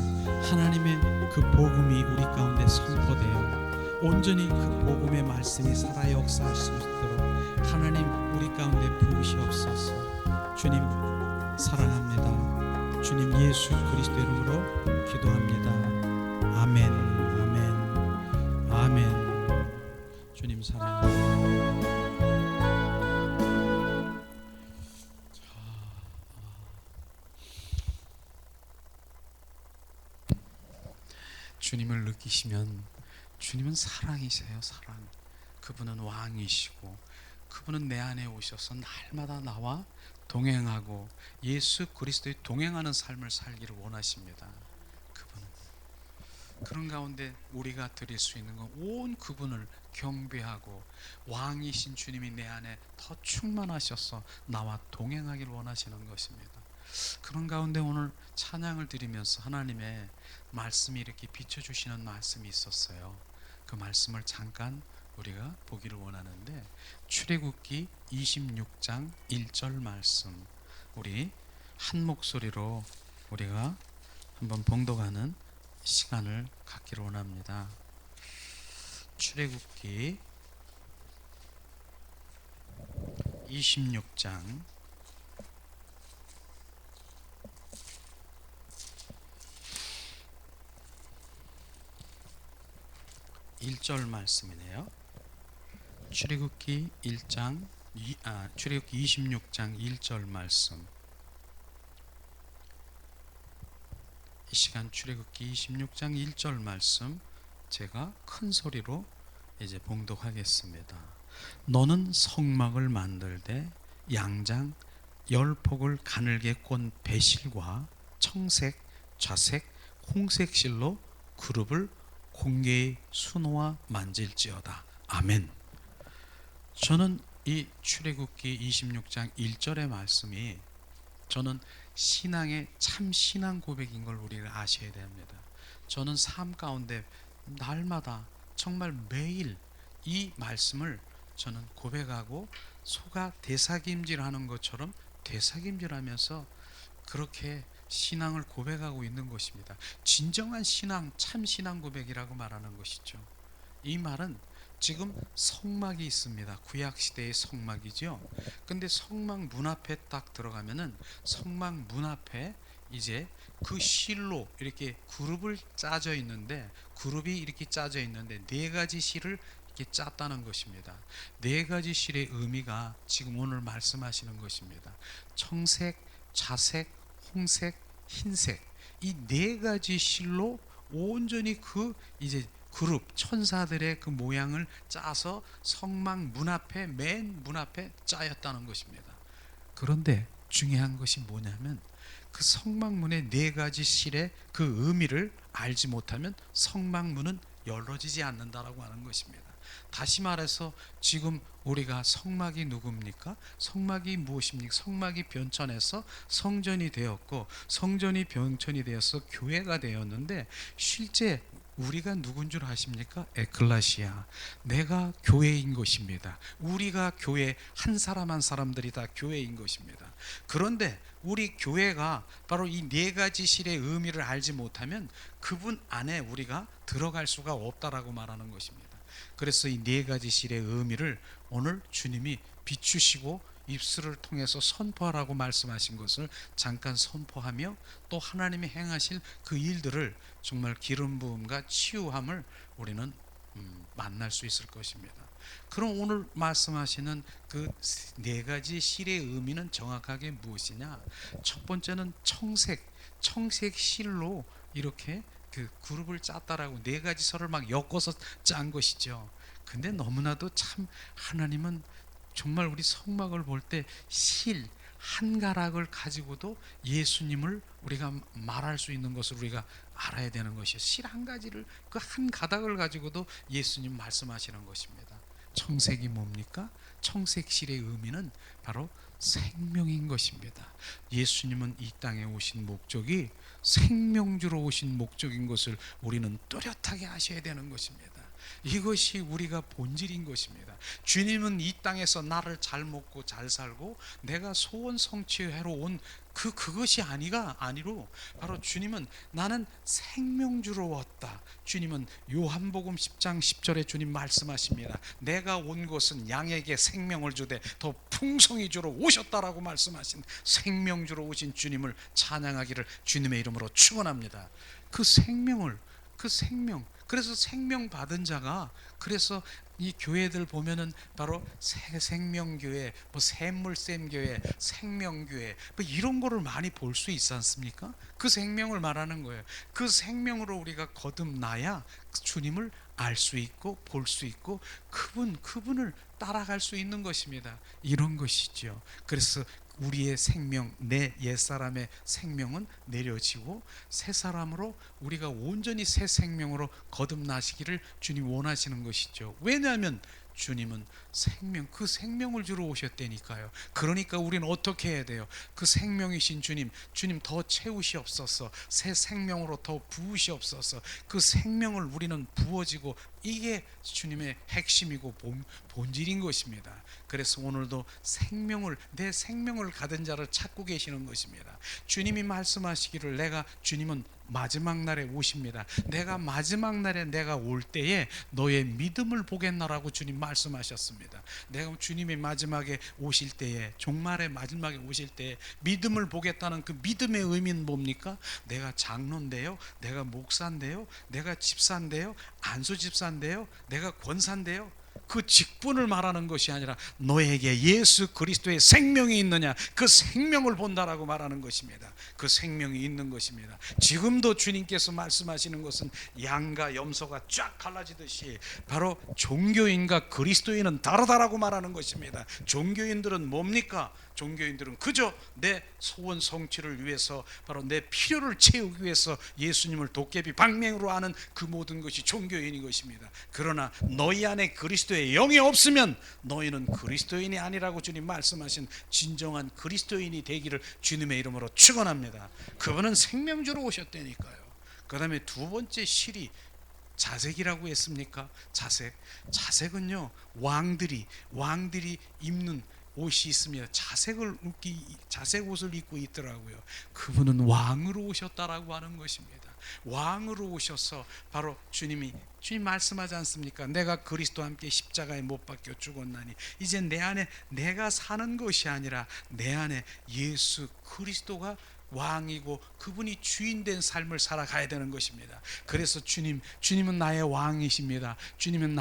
하나님의 그 복음이 우리 가운데 선포되어 온전히 그 복음의 말씀이 살아 역사할 수 있도록 하나님 우리 가운데 부으시옵소서. 주님 사랑합니다. 주님 예수 그리스도 이름으로 기도합니다. 아멘 아멘 아멘. 주님 사랑합니다. 주님을 느끼시면 주님은 사랑이세요. 사랑. 그분은 왕이시고 그분은 내 안에 오셔서 날마다 나와 동행하고 예수 그리스도의 동행하는 삶을 살기를 원하십니다. 그분은 그런 가운데 우리가 드릴 수 있는 건 온 그분을 경배하고 왕이신 주님이 내 안에 더 충만하셔서 나와 동행하기를 원하시는 것입니다. 그런 가운데 오늘 찬양을 드리면서 하나님의 말씀이 이렇게 비춰주시는 말씀이 있었어요. 그 말씀을 잠깐 우리가 보기를 원하는데 출애굽기 26장 1절 말씀, 우리 한 목소리로 우리가 한번 봉독하는 시간을 갖기를 원합니다. 출애굽기 26장 1절 말씀이네요. 출애굽기 26장 1절 말씀. 이 시간 출애굽기 26장 1절 말씀 제가 큰 소리로 이제 봉독하겠습니다. 너는 성막을 만들되 양장 10폭을 가늘게 꼰 배실과 청색, 좌색, 홍색 실로 그룹을 공개의 수놓아 만질지어다. 아멘. 저는 이 출애굽기 26장 1절의 말씀이 저는 신앙의 참 신앙 고백인 걸 우리가 아셔야 됩니다. 저는 삶 가운데 날마다 정말 매일 이 말씀을 저는 고백하고 소가 대사김질하는 것처럼 대사김질하면서 그렇게 신앙을 고백하고 있는 것입니다. 진정한 신앙, 참 신앙 고백이라고 말하는 것이죠. 이 말은 지금 성막이 있습니다. 구약시대의 성막이죠. 근데 성막 문 앞에 딱 들어가면은 성막 문 앞에 이제 그 실로 이렇게 그룹을 짜져 있는데, 그룹이 이렇게 짜져 있는데 네 가지 실을 이렇게 짰다는 것입니다. 네 가지 실의 의미가 지금 오늘 말씀하시는 것입니다. 청색, 자색, 홍색, 흰색, 이 네 가지 실로 온전히 그 이제 그룹 천사들의 그 모양을 짜서 성막 문 앞에, 맨 문 앞에 짜였다는 것입니다. 그런데 중요한 것이 뭐냐면, 그 성막문의 네 가지 실의 그 의미를 알지 못하면 성막문은 열어지지 않는다라고 하는 것입니다. 다시 말해서 지금 우리가 성막이 누굽니까? 성막이 무엇입니까? 성막이 변천해서 성전이 되었고, 성전이 변천이 되어서 교회가 되었는데, 실제 우리가 누군 줄 아십니까? 에클라시아, 내가 교회인 것입니다. 우리가 교회, 한 사람 한 사람들이 다 교회인 것입니다. 그런데 우리 교회가 바로 이 네 가지 실의 의미를 알지 못하면 그분 안에 우리가 들어갈 수가 없다라고 말하는 것입니다. 그래서 이 네 가지 실의 의미를 오늘 주님이 비추시고 입술을 통해서 선포하라고 말씀하신 것을 잠깐 선포하며, 또 하나님이 행하실 그 일들을 정말 기름 부음과 치유함을 우리는 만날 수 있을 것입니다. 그럼 오늘 말씀하시는 그 네 가지 실의 의미는 정확하게 무엇이냐? 첫 번째는 청색 실로 이렇게 그 그룹을 짰다라고 네 가지 설을 막 엮어서 짠 것이죠. 근데 너무나도 참 하나님은 정말 우리 성막을 볼 때 실 한 가락을 가지고도 예수님을 우리가 말할 수 있는 것을 우리가 알아야 되는 것이요, 실 한 가지를, 그 한 가닥을 가지고도 예수님 말씀하시는 것입니다. 청색이 뭡니까? 청색 실의 의미는 바로 생명인 것입니다. 예수님은 이 땅에 오신 목적이 생명주로 오신 목적인 것을 우리는 뚜렷하게 아셔야 되는 것입니다. 이것이 우리가 본질인 것입니다. 주님은 이 땅에서 나를 잘 먹고 잘 살고 내가 소원 성취하러 온 그것이 아니로, 바로 주님은 나는 생명주로 왔다. 주님은 요한복음 10장 10절에 주님 말씀하십니다. 내가 온 것은 양에게 생명을 주되 더 풍성히 주러 오셨다라고 말씀하신 생명주로 오신 주님을 찬양하기를 주님의 이름으로 축원합니다. 그 생명, 그래서 생명 받은 자가, 그래서 이 교회들 보면은 바로 생명교회, 뭐 샘물샘교회, 생명교회, 뭐 이런 거를 많이 볼 수 있지 않습니까? 그 생명을 말하는 거예요. 그 생명으로 우리가 거듭나야 주님을 알 수 있고 볼 수 있고 그분을 따라갈 수 있는 것입니다. 이런 것이죠. 그래서 우리의 생명, 내 옛사람의 생명은 내려지고 새 사람으로 우리가 온전히 새 생명으로 거듭나시기를 주님 원하시는 것이죠. 왜냐하면 주님은 그 생명을 주러 오셨다니까요. 그러니까 우리는 어떻게 해야 돼요? 그 생명이신 주님 더 채우시옵소서. 새 생명으로 더 부으시옵소서. 그 생명을 우리는 부어지고, 이게 주님의 핵심이고 본질인 것입니다. 그래서 오늘도 내 생명을 가진 자를 찾고 계시는 것입니다. 주님이 말씀하시기를 주님은 마지막 날에 오십니다. 내가 마지막 날에 내가 올 때에 너의 믿음을 보겠나라고 주님 말씀하셨습니다. 내가 주님이 마지막에 오실 때에, 종말의 마지막에 오실 때에 믿음을 보겠다는 그 믿음의 의미는 뭡니까? 내가 장로인데요, 내가 목사인데요, 내가 집사인데요, 안수 집사인데요, 내가 권사인데요, 그 직분을 말하는 것이 아니라 너에게 예수 그리스도의 생명이 있느냐, 그 생명을 본다라고 말하는 것입니다. 그 생명이 있는 것입니다. 지금도 주님께서 말씀하시는 것은 양과 염소가 쫙 갈라지듯이 바로 종교인과 그리스도인은 다르다라고 말하는 것입니다. 종교인들은 뭡니까? 종교인들은 그저 내 소원 성취를 위해서, 바로 내 필요를 채우기 위해서 예수님을 도깨비 방맹으로 아는 그 모든 것이 종교인인 것입니다. 그러나 너희 안에 그리스도의 영이 없으면 너희는 그리스도인이 아니라고 주님 말씀하신 진정한 그리스도인이 되기를 주님의 이름으로 축원합니다. 그분은 생명주로 오셨다니까요. 그 다음에 두 번째 실이 자색이라고 했습니까? 자색은요, 왕들이 입는 옷이 있습니다. 자색 옷을 입고 있더라고요. 그분은 왕으로 오셨다라고 하는 것입니다. 왕으로 오셔서 바로 주님 말씀하지 않습니까? 내가 그리스도와 함께 십자가에 못 박혀 죽었나니 이제 내 안에 내가 사는 것이 아니라 내 안에 예수 그리스도가 왕이고 그분이 주인 된 삶을 살아가야 되는 것입니다. 그래서 주님은 나의 왕이십니다. 주님은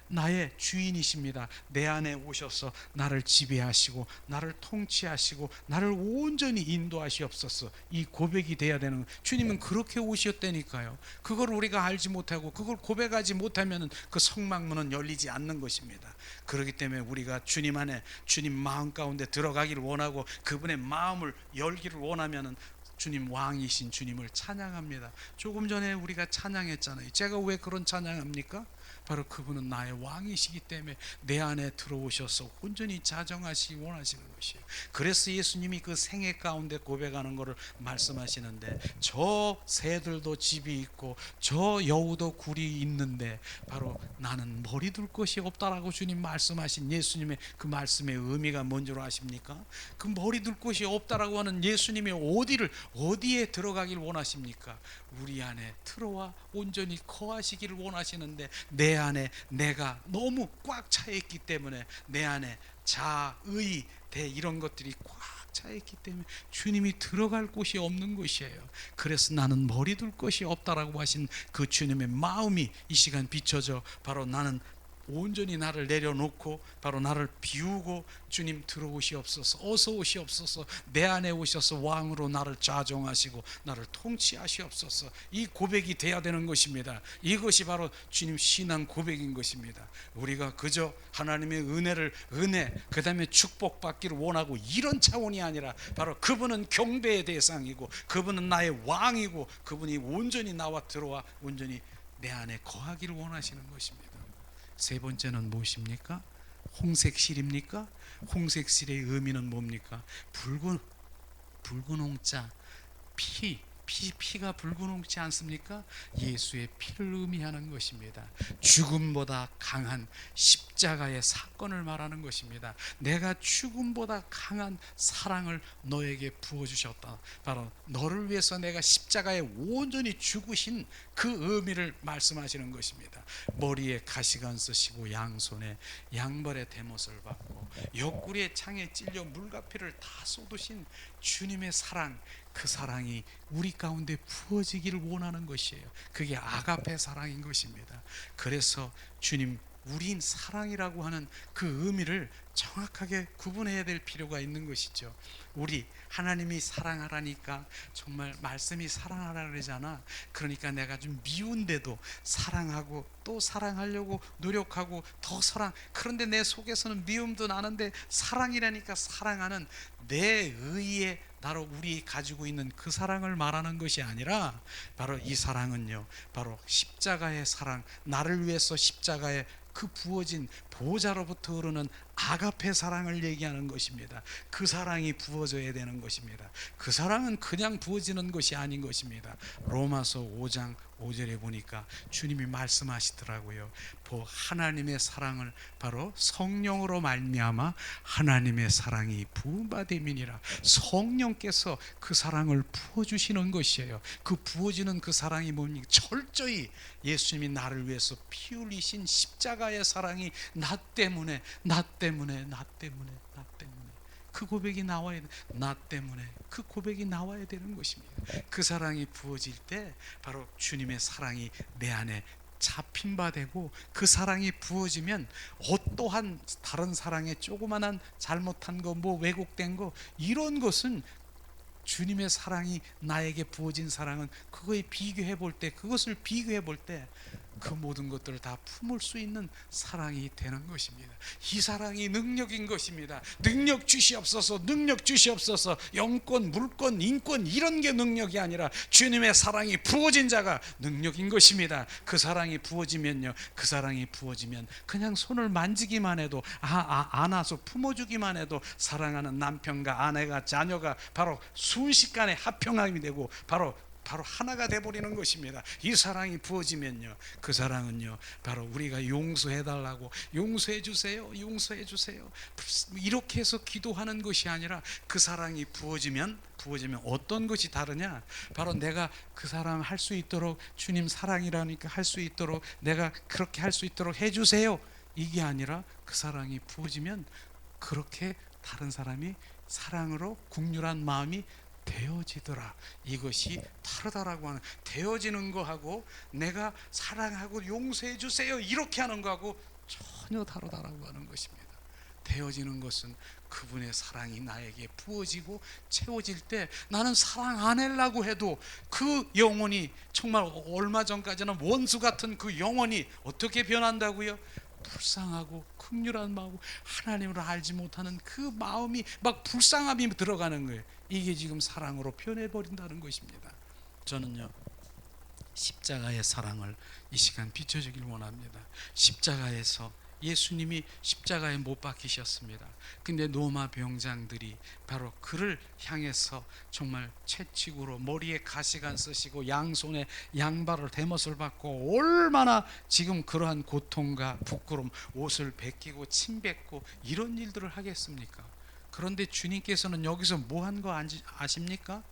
나의 주인이십니다. 내 안에 오셔서 나를 지배하시고 나를 통치하시고 나를 온전히 인도하시옵소서. 이 고백이 돼야 되는, 주님은 그렇게 오셨다니까요. 그걸 우리가 알지 못하고 그걸 고백하지 못하면 그 성막문은 열리지 않는 것입니다. 그렇기 때문에 우리가 주님 안에, 주님 마음 가운데 들어가기를 원하고 그분의 마음을 열기를 원하면 주님, 왕이신 주님을 찬양합니다. 조금 전에 우리가 찬양했잖아요. 제가 왜 그런 찬양합니까? 바로 그분은 나의 왕이시기 때문에 내 안에 들어오셔서 온전히 자정하시기 원하시는 것이에요. 그래서 예수님이 그 생애 가운데 고백하는 것을 말씀하시는데, 저 새들도 집이 있고 저 여우도 굴이 있는데 바로 나는 머리 둘 것이 없다라고 주님 말씀하신 예수님의 그 말씀의 의미가 뭔 줄 아십니까? 그 머리 둘 것이 없다라고 하는 예수님이 어디에 들어가길 원하십니까? 우리 안에 들어와 온전히 거하시기를 원하시는데, 내 안에 내가 너무 꽉 차 있기 때문에, 내 안에 자의 대 이런 것들이 꽉 차 있기 때문에 주님이 들어갈 곳이 없는 것이에요. 그래서 나는 머리 둘 것이 없다라고 하신 그 주님의 마음이 이 시간 비춰져 바로 나는 온전히 나를 내려놓고 바로 나를 비우고 주님 들어오시옵소서, 어서 오시옵소서, 내 안에 오셔서 왕으로 나를 좌정하시고 나를 통치하시옵소서. 이 고백이 돼야 되는 것입니다. 이것이 바로 주님 신앙 고백인 것입니다. 우리가 그저 하나님의 은혜 그 다음에 축복받기를 원하고 이런 차원이 아니라 바로 그분은 경배의 대상이고 그분은 나의 왕이고 그분이 온전히 나와 들어와 온전히 내 안에 거하기를 원하시는 것입니다. 세 번째는 무엇입니까? 홍색실입니까? 홍색실의 의미는 뭡니까? 붉은 홍자, 피가 붉은 홍지 않습니까? 예수의 피를 의미하는 것입니다. 죽음보다 강한 십자가의 사건을 말하는 것입니다. 내가 죽음보다 강한 사랑을 너에게 부어주셨다. 바로 너를 위해서 내가 십자가에 온전히 죽으신 그 의미를 말씀하시는 것입니다. 머리에 가시관 쓰시고 양손에 양벌의 대못을 받고 옆구리에 창에 찔려 물가피를 다 쏟으신 주님의 사랑, 그 사랑이 우리 가운데 부어지기를 원하는 것이에요. 그게 아가페 사랑인 것입니다. 그래서 주님, 우린 사랑이라고 하는 그 의미를 정확하게 구분해야 될 필요가 있는 것이죠. 우리 하나님이 사랑하라니까 정말 말씀이 사랑하라 그러잖아. 그러니까 내가 좀 미운데도 사랑하고 또 사랑하려고 노력하고 더 그런데 내 속에서는 미움도 나는데 사랑이라니까 사랑하는 내 의에 바로 우리 가지고 있는 그 사랑을 말하는 것이 아니라 바로 이 사랑은요, 바로 십자가의 사랑, 나를 위해서 십자가에 그 부어진 보호자로부터 흐르는 아가페 사랑을 얘기하는 것입니다. 그 사랑이 부어져야 되는 것입니다. 그 사랑은 그냥 부어지는 것이 아닌 것입니다. 로마서 5장 5절에 보니까 주님이 말씀하시더라고요. 하나님의 사랑을 바로 성령으로 말미암아 하나님의 사랑이 부음받음이니라. 성령께서 그 사랑을 부어주시는 것이에요. 그 부어지는 그 사랑이 뭡니까? 철저히 예수님이 나를 위해서 피 흘리신 십자가의 사랑이 나 때문에 그 고백이 나와야 돼. 나 때문에 그 고백이 나와야 되는 것입니다. 그 사랑이 부어질 때 바로 주님의 사랑이 내 안에 잡힌 바 되고, 그 사랑이 부어지면 어떠한 다른 사랑의 조그만한 잘못한 거, 왜곡된 거, 이런 것은 주님의 사랑이 나에게 부어진 사랑은 그것을 비교해 볼 때 그 모든 것들을 다 품을 수 있는 사랑이 되는 것입니다. 이 사랑이 능력인 것입니다. 능력 주시옵소서. 영권, 물권, 인권 이런 게 능력이 아니라 주님의 사랑이 부어진 자가 능력인 것입니다. 그 사랑이 부어지면 그냥 손을 만지기만 해도 안아서 품어주기만 해도 사랑하는 남편과 아내가 자녀가 바로 순식간에 합평함이 되고 바로 하나가 돼버리는 것입니다. 이 사랑이 부어지면요, 그 사랑은요, 바로 우리가 용서해달라고 용서해주세요 이렇게 해서 기도하는 것이 아니라, 그 사랑이 부어지면 어떤 것이 다르냐? 바로 내가 그 사랑 할 수 있도록, 주님 사랑이라니까 할 수 있도록 내가 그렇게 할 수 있도록 해주세요, 이게 아니라 그 사랑이 부어지면 그렇게 다른 사람이 사랑으로 국률한 마음이 되어지더라. 이것이 다르다라고 하는, 되어지는 거하고 내가 사랑하고 용서해 주세요 이렇게 하는 거하고 전혀 다르다라고 하는 것입니다. 되어지는 것은 그분의 사랑이 나에게 부어지고 채워질 때, 나는 사랑 안 하려고 해도 그 영혼이, 정말 얼마 전까지는 원수 같은 그 영혼이 어떻게 변한다고요? 불쌍하고 긍휼한 마음, 하나님을 알지 못하는 그 마음이 막 불쌍함이 들어가는 거예요. 이게 지금 사랑으로 변해버린다는 것입니다. 저는요, 십자가의 사랑을 이 시간 비춰주길 원합니다. 십자가에서 예수님이 십자가에 못 박히셨습니다. 근데 로마 병장들이 바로 그를 향해서 정말 채찍으로 머리에 가시관 쓰시고 양손에 양발을 대못을 받고 얼마나 지금 그러한 고통과 부끄러움, 옷을 벗기고 침 뱉고 이런 일들을 하겠습니까? 그런데 주님께서는 여기서 뭐 한 거 아십니까?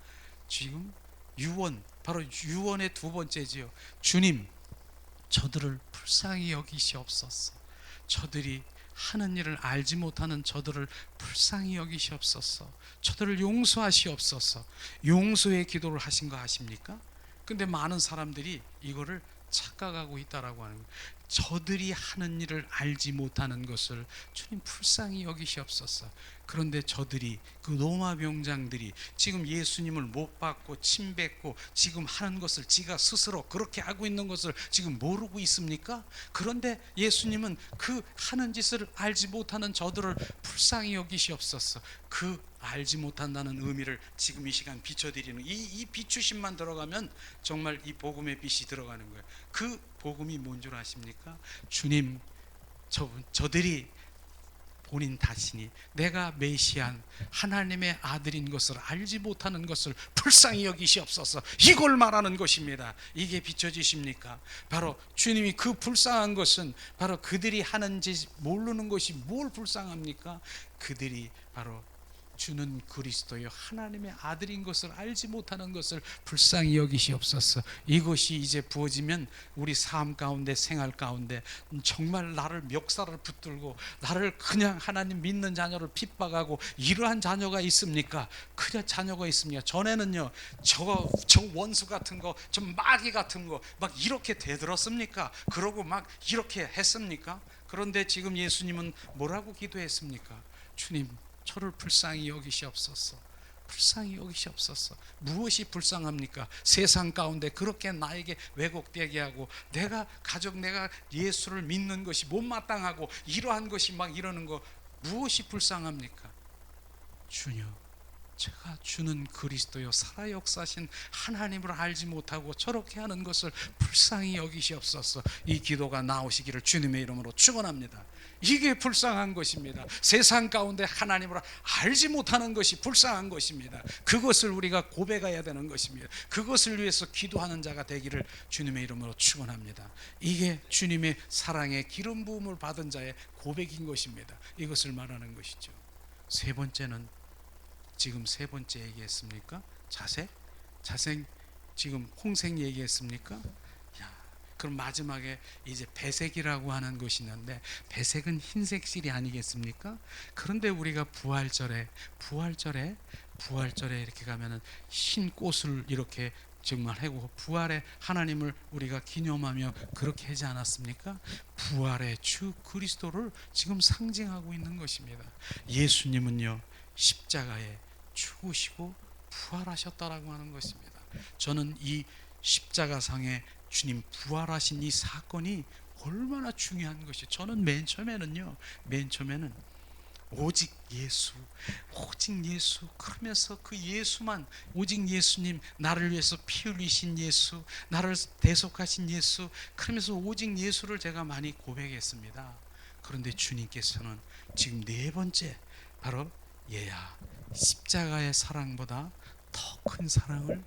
지금 유언, 바로 유언의 두 번째지요. 주님, 저들을 불쌍히 여기시옵소서. 저들이 하는 일을 알지 못하는 저들을 불쌍히 여기시옵소서. 저들을 용서하시옵소서. 용서의 기도를 하신 거 아십니까? 근데 많은 사람들이 이거를 착각하고 있다라고 하는 거예요. 저들이 하는 일을 알지 못하는 것을 주님 불쌍히 여기시옵소서. 그런데 저들이, 그 로마 병장들이 지금 예수님을 못 받고 침 뱉고 지금 하는 것을 지가 스스로 그렇게 하고 있는 것을 지금 모르고 있습니까? 그런데 예수님은 그 하는 짓을 알지 못하는 저들을 불쌍히 여기시옵소서. 그 알지 못한다는 의미를 지금 이 시간 비춰드리는, 이 비추심만 들어가면 정말 이 복음의 빛이 들어가는 거예요. 그 복음이 뭔 줄 아십니까? 주님, 저들이 본인 자신이 내가 메시안 하나님의 아들인 것을 알지 못하는 것을 불쌍히 여기시옵소서, 이걸 말하는 것입니다. 이게 비춰지십니까? 바로 주님이 그 불쌍한 것은 바로 그들이 하는지 모르는 것이 뭘 불쌍합니까? 그들이 바로 주는 그리스도요 하나님의 아들인 것을 알지 못하는 것을 불쌍히 여기시옵소서. 이것이 이제 부어지면 우리 삶 가운데, 생활 가운데 정말 나를 멱살을 붙들고 나를 그냥 하나님 믿는 자녀를 핍박하고 이러한 자녀가 있습니까? 그냥 자녀가 있습니까? 전에는요 저 원수 같은 거, 저 마귀 같은 거 막 이렇게 대들었습니까? 그러고 막 이렇게 했습니까? 그런데 지금 예수님은 뭐라고 기도했습니까? 주님, 저를 불쌍히 여기시옵소서. 불쌍히 여기시옵소서. 무엇이 불쌍합니까? 세상 가운데 그렇게 나에게 왜곡되게 하고 내가 예수를 믿는 것이 못마땅하고 이러한 것이 막 이러는 거, 무엇이 불쌍합니까? 주여, 제가 주는 그리스도요 살아 역사신 하나님을 알지 못하고 저렇게 하는 것을 불쌍히 여기시옵소서. 이 기도가 나오시기를 주님의 이름으로 축원합니다. 이게 불쌍한 것입니다. 세상 가운데 하나님을 알지 못하는 것이 불쌍한 것입니다. 그것을 우리가 고백해야 되는 것입니다. 그것을 위해서 기도하는 자가 되기를 주님의 이름으로 축원합니다. 이게 주님의 사랑의 기름 부음을 받은 자의 고백인 것입니다. 이것을 말하는 것이죠. 세 번째는, 지금 세 번째 얘기했습니까? 자색 지금 홍색 얘기했습니까? 그럼 마지막에 이제 배색이라고 하는 것이 있는데, 배색은 흰색 실이 아니겠습니까? 그런데 우리가 부활절에 이렇게 가면은 흰 꽃을 이렇게 정말 하고 부활의 하나님을 우리가 기념하며 그렇게 하지 않았습니까? 부활의 주 그리스도를 지금 상징하고 있는 것입니다. 예수님은요 십자가에 죽으시고 부활하셨다라고 하는 것입니다. 저는 이 십자가상에 주님 부활하신 이 사건이 얼마나 중요한 것이, 저는 맨 처음에는 오직 예수 그러면서 그 예수만, 오직 예수님, 나를 위해서 피 흘리신 예수, 나를 대속하신 예수, 그러면서 오직 예수를 제가 많이 고백했습니다. 그런데 주님께서는 지금 네 번째, 바로 얘야, 십자가의 사랑보다 더 큰 사랑을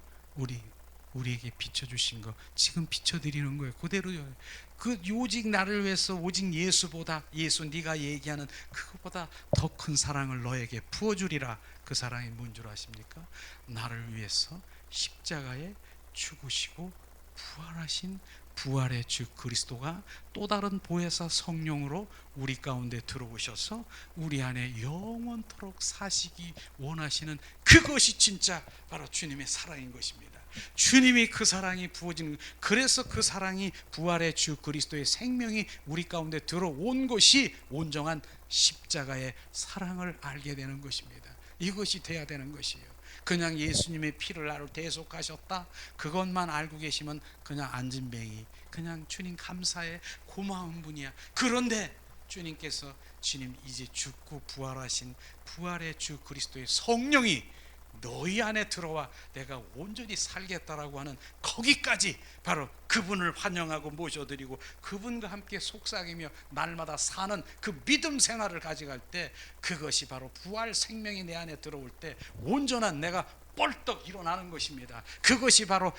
우리에게 비춰주신 거 지금 비춰드리는 거예요. 그대로요. 그 오직 나를 위해서, 오직 예수보다, 예수 네가 얘기하는 그것보다 더 큰 사랑을 너에게 부어주리라. 그 사랑이 뭔 줄 아십니까? 나를 위해서 십자가에 죽으시고 부활하신 부활의 주 그리스도가 또 다른 보혜사 성령으로 우리 가운데 들어오셔서 우리 안에 영원토록 사시기 원하시는 그것이 진짜 바로 주님의 사랑인 것입니다. 주님이 그 사랑이 부어지는, 그래서 그 사랑이 부활의 주 그리스도의 생명이 우리 가운데 들어온 것이 온전한 십자가의 사랑을 알게 되는 것입니다. 이것이 돼야 되는 것이에요. 그냥 예수님의 피를 나를 대속하셨다, 그것만 알고 계시면 그냥 안진뱅이, 그냥 주님 감사해, 고마운 분이야. 그런데 주님께서 주님 이제 죽고 부활하신 부활의 주 그리스도의 성령이 너희 안에 들어와 내가 온전히 살겠다라고 하는 거기까지 바로 그분을 환영하고 모셔드리고 그분과 함께 속삭이며 날마다 사는 그 믿음 생활을 가져갈 때, 그것이 바로 부활 생명이 내 안에 들어올 때 온전한 내가 뻘떡 일어나는 것입니다. 그것이 바로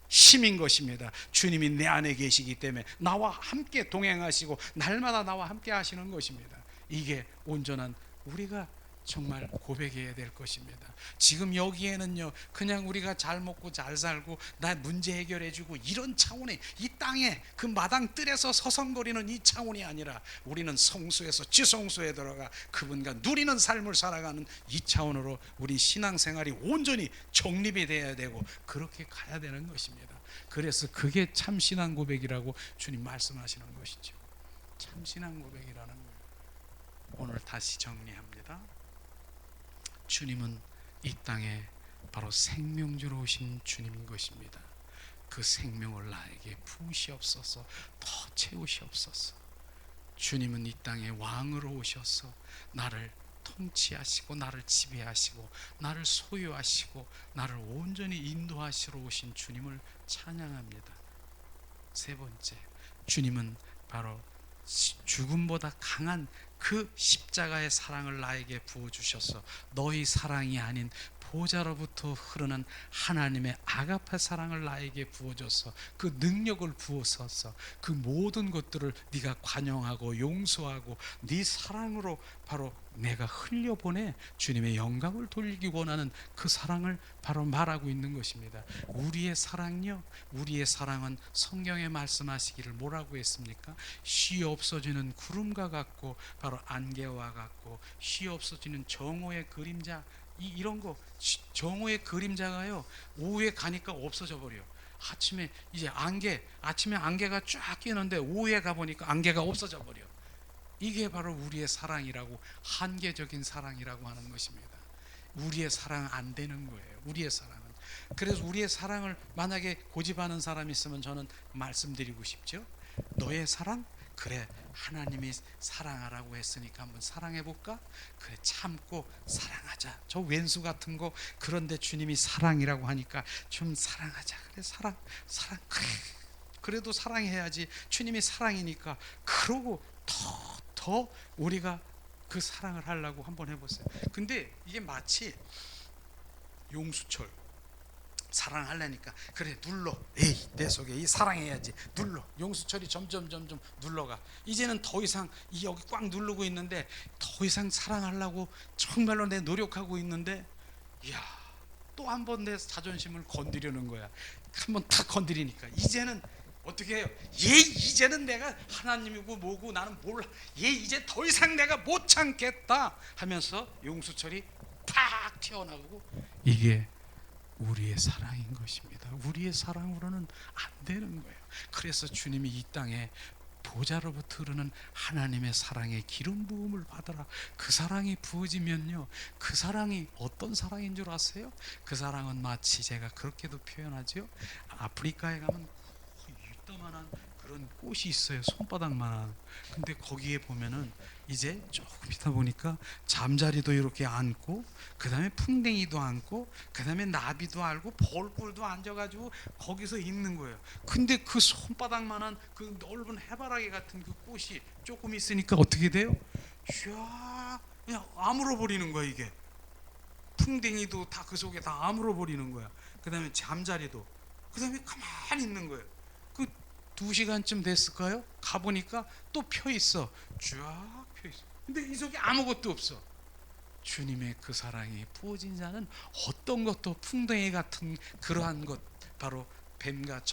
힘인 것입니다. 주님이 내 안에 계시기 때문에 나와 함께 동행하시고 날마다 나와 함께 하시는 것입니다. 이게 온전한 우리가 정말 고백해야 될 것입니다. 지금 여기에는요, 그냥 우리가 잘 먹고 잘 살고 나 문제 해결해주고 이런 차원의, 이 땅에 그 마당 뜰에서 서성거리는 이 차원이 아니라 우리는 성소에서 지성소에 들어가 그분과 누리는 삶을 살아가는 이 차원으로 우리 신앙생활이 온전히 정립이 돼야 되고 그렇게 가야 되는 것입니다. 그래서 그게 참 신앙 고백이라고 주님 말씀하시는 것이죠. 참 신앙 고백이라는 거예요. 오늘 다시 정리합니다. 주님은 이 땅에 바로 생명주로 오신 주님인 것입니다. 그 생명을 나에게 부으시옵소서, 더 채우시옵소서. 주님은 이 땅에 왕으로 오셔서 나를 통치하시고 나를 지배하시고 나를 소유하시고 나를 온전히 인도하시러 오신 주님을 찬양합니다. 세 번째, 주님은 바로 죽음보다 강한 그 십자가의 사랑을 나에게 부어주셔서 너희 사랑이 아닌 보좌로부터 흐르는 하나님의 아가페 사랑을 나에게 부어줘서 그 능력을 부어서서 그 모든 것들을 네가 관용하고 용서하고 네 사랑으로 바로 내가 흘려보내 주님의 영광을 돌리기 원하는 그 사랑을 바로 말하고 있는 것입니다. 우리의 사랑요, 우리의 사랑은 성경에 말씀하시기를 뭐라고 했습니까? 쉬 없어지는 구름과 같고 바로 안개와 같고 쉬 없어지는 정오의 그림자. 이런 거, 정오의 그림자가요 오후에 가니까 없어져 버려. 아침에 이제 아침에 안개가 쫙 끼는데 오후에 가보니까 안개가 없어져 버려. 이게 바로 우리의 사랑이라고, 한계적인 사랑이라고 하는 것입니다. 우리의 사랑은 안 되는 거예요. 우리의 사랑은. 그래서 우리의 사랑을 만약에 고집하는 사람이 있으면 저는 말씀드리고 싶죠. 너의 사랑? 그래, 하나님이 사랑하라고 했으니까 한번 사랑해볼까? 그래, 참고 사랑하자. 저 왼수 같은 거, 그런데 주님이 사랑이라고 하니까 좀 사랑하자. 그래, 사랑 그래, 그래도 사랑해야지. 주님이 사랑이니까. 그러고 더 우리가 그 사랑을 하려고 한번 해보세요. 근데 이게 마치 용수철 사랑하려니까 그래 눌러, 에이 내 속에 이 사랑해야지, 눌러. 용수철이 점점 눌러가. 이제는 더 이상 이 여기 꽉 누르고 있는데 더 이상 사랑하려고 정말로 내 노력하고 있는데, 이야, 또 한 번 내 자존심을 건드리는 거야. 한번 탁 건드리니까 이제는 어떻게 해요? 이제는 내가 하나님이고 뭐고 나는 몰라, 이제 더 이상 내가 못 참겠다 하면서 용수철이 팍 튀어나오고, 이게 우리의 사랑인 것입니다. 우리의 사랑으로는 안 되는 거예요. 그래서 주님이 이 땅에 보좌로부터 흐르는 하나님의 사랑의 기름 부음을 받아라. 그 사랑이 부어지면요, 그 사랑이 어떤 사랑인 줄 아세요? 그 사랑은 마치 제가 그렇게도 표현하죠. 아프리카에 가면 이따만한 그런 꽃이 있어요. 손바닥만한. 근데 거기에 보면은 이제 조금 있다 보니까 잠자리도 이렇게 앉고, 그 다음에 풍뎅이도 앉고, 그 다음에 나비도 알고 벌꿀도 앉아가지고 거기서 있는 거예요. 근데 그 손바닥만한 그 넓은 해바라기 같은 그 꽃이 조금 있으니까 어떻게 돼요? 쫙 그냥 아물어 버리는 거야. 이게 풍뎅이도 다 그 속에 다 아물어 버리는 거야. 그 다음에 잠자리도, 그 다음에 가만히 있는 거예요. 2시간쯤 됐을까요? 가보니까 또 펴 있어. 쫙 펴 있어. 근데 이 속에 아무것도 없어. 주님의 그 사랑이 부어진 자는 어떤 것도 풍덩이 같은 그러한 것, 바로 뱀과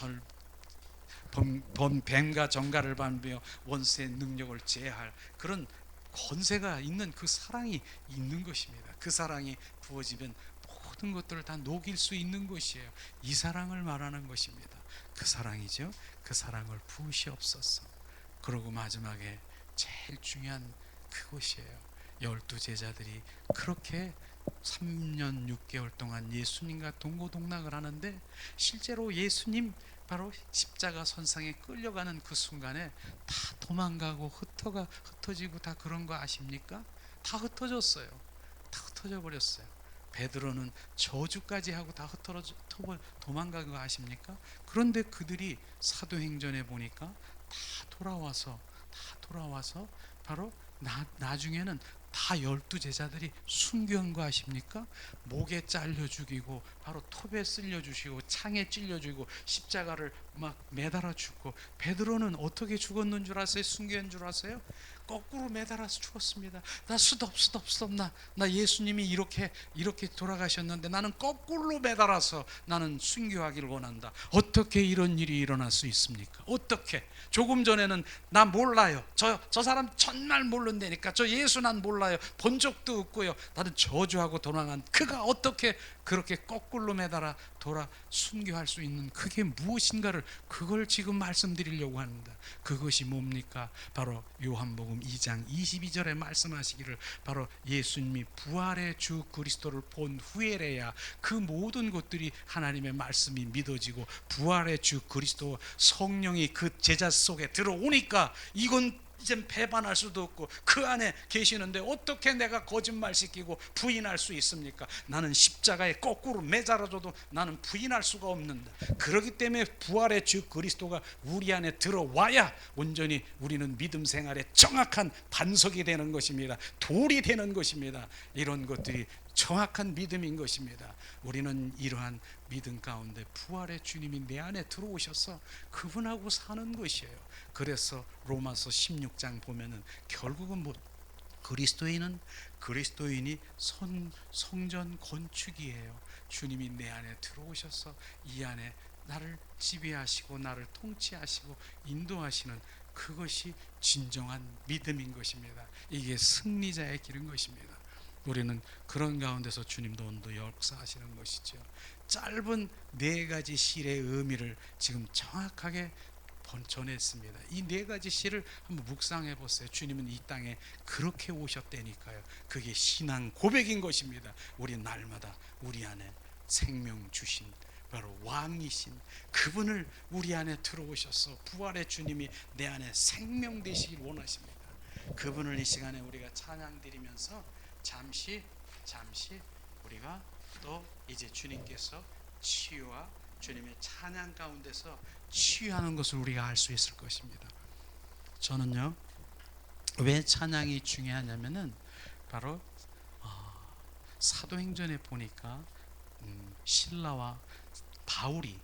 뱀과 정갈을 밟으며 원수의 능력을 제할 그런 권세가 있는 그 사랑이 있는 것입니다. 그 사랑이 부어지면 모든 것들을 다 녹일 수 있는 것이에요. 이 사랑을 말하는 것입니다. 그 사랑이죠. 그 사랑을 부으시옵소서. 그리고 마지막에 제일 중요한 그것이에요. 12 제자들이 그렇게 3년 6개월 동안 예수님과 동고동락을 하는데 실제로 예수님 바로 십자가 선상에 끌려가는 그 순간에 다 도망가고 흩어지고 다 그런 거 아십니까? 다 흩어졌어요. 다 흩어져 버렸어요. 베드로는 저주까지 하고 다 도망간 거 아십니까? 그런데 그들이 사도행전에 보니까 다 돌아와서 바로 나중에는 다 12 제자들이 순교한 거 아십니까? 목에 잘려 죽이고 바로 톱에 쓸려 주시고 창에 찔려 죽이고 십자가를 막 매달아 죽고 베드로는 어떻게 죽었는 줄 아세요? 순교한 줄 아세요? 거꾸로 매달아서 죽었습니다. 나 스톱 나 예수님이 이렇게 돌아가셨는데 나는 거꾸로 매달아서 나는 순교하기를 원한다. 어떻게 이런 일이 일어날 수 있습니까? 어떻게? 조금 전에는 나 몰라요. 저 사람 정말 모른다니까. 저 예수 난 몰라요. 본 적도 없고요. 나는 저주하고 도망한 그가 어떻게 그렇게 거꾸로 매달아 돌아 순교할 수 있는 그게 무엇인가를 그걸 지금 말씀드리려고 합니다. 그것이 뭡니까? 바로 요한복음 2장 22절에 말씀하시기를 바로 예수님이 부활의 주 그리스도를 본 후에래야 그 모든 것들이 하나님의 말씀이 믿어지고 부활의 주 그리스도 성령이 그 제자 속에 들어오니까 이건 이젠 배반할 수도 없고 그 안에 계시는데 어떻게 내가 거짓말시키고 부인할 수 있습니까? 나는 십자가에 거꾸로 매달아줘도 나는 부인할 수가 없는다. 그렇기 때문에 부활의 주 그리스도가 우리 안에 들어와야 온전히 우리는 믿음 생활에 정확한 반석이 되는 것입니다. 돌이 되는 것입니다. 이런 것들이 정확한 믿음인 것입니다. 우리는 이러한 믿음 가운데 부활의 주님이 내 안에 들어오셔서 그분하고 사는 것이에요. 그래서 로마서 16장 보면은 결국은 뭐 그리스도인이 성전 건축이에요. 주님이 내 안에 들어오셔서 이 안에 나를 지배하시고 나를 통치하시고 인도하시는 그것이 진정한 믿음인 것입니다. 이게 승리자의 길인 것입니다. 우리는 그런 가운데서 주님도 역사하시는 것이죠. 짧은 4가지 실의 의미를 지금 정확하게 전했습니다. 이 4가지 실을 한번 묵상해 보세요. 주님은 이 땅에 그렇게 오셨다니까요. 그게 신앙 고백인 것입니다. 우리 날마다 우리 안에 생명 주신 바로 왕이신 그분을 우리 안에 들어오셔서 부활의 주님이 내 안에 생명 되시길 원하십니다. 그분을 이 시간에 우리가 찬양 드리면서 잠시 우리가 또 이제 주님께서 치유와 주님의 찬양 가운데서 치유하는 것을 우리가 알 수 있을 것입니다. 저는요 왜 찬양이 중요하냐면은 바로 사도행전에 보니까 신라와 바울이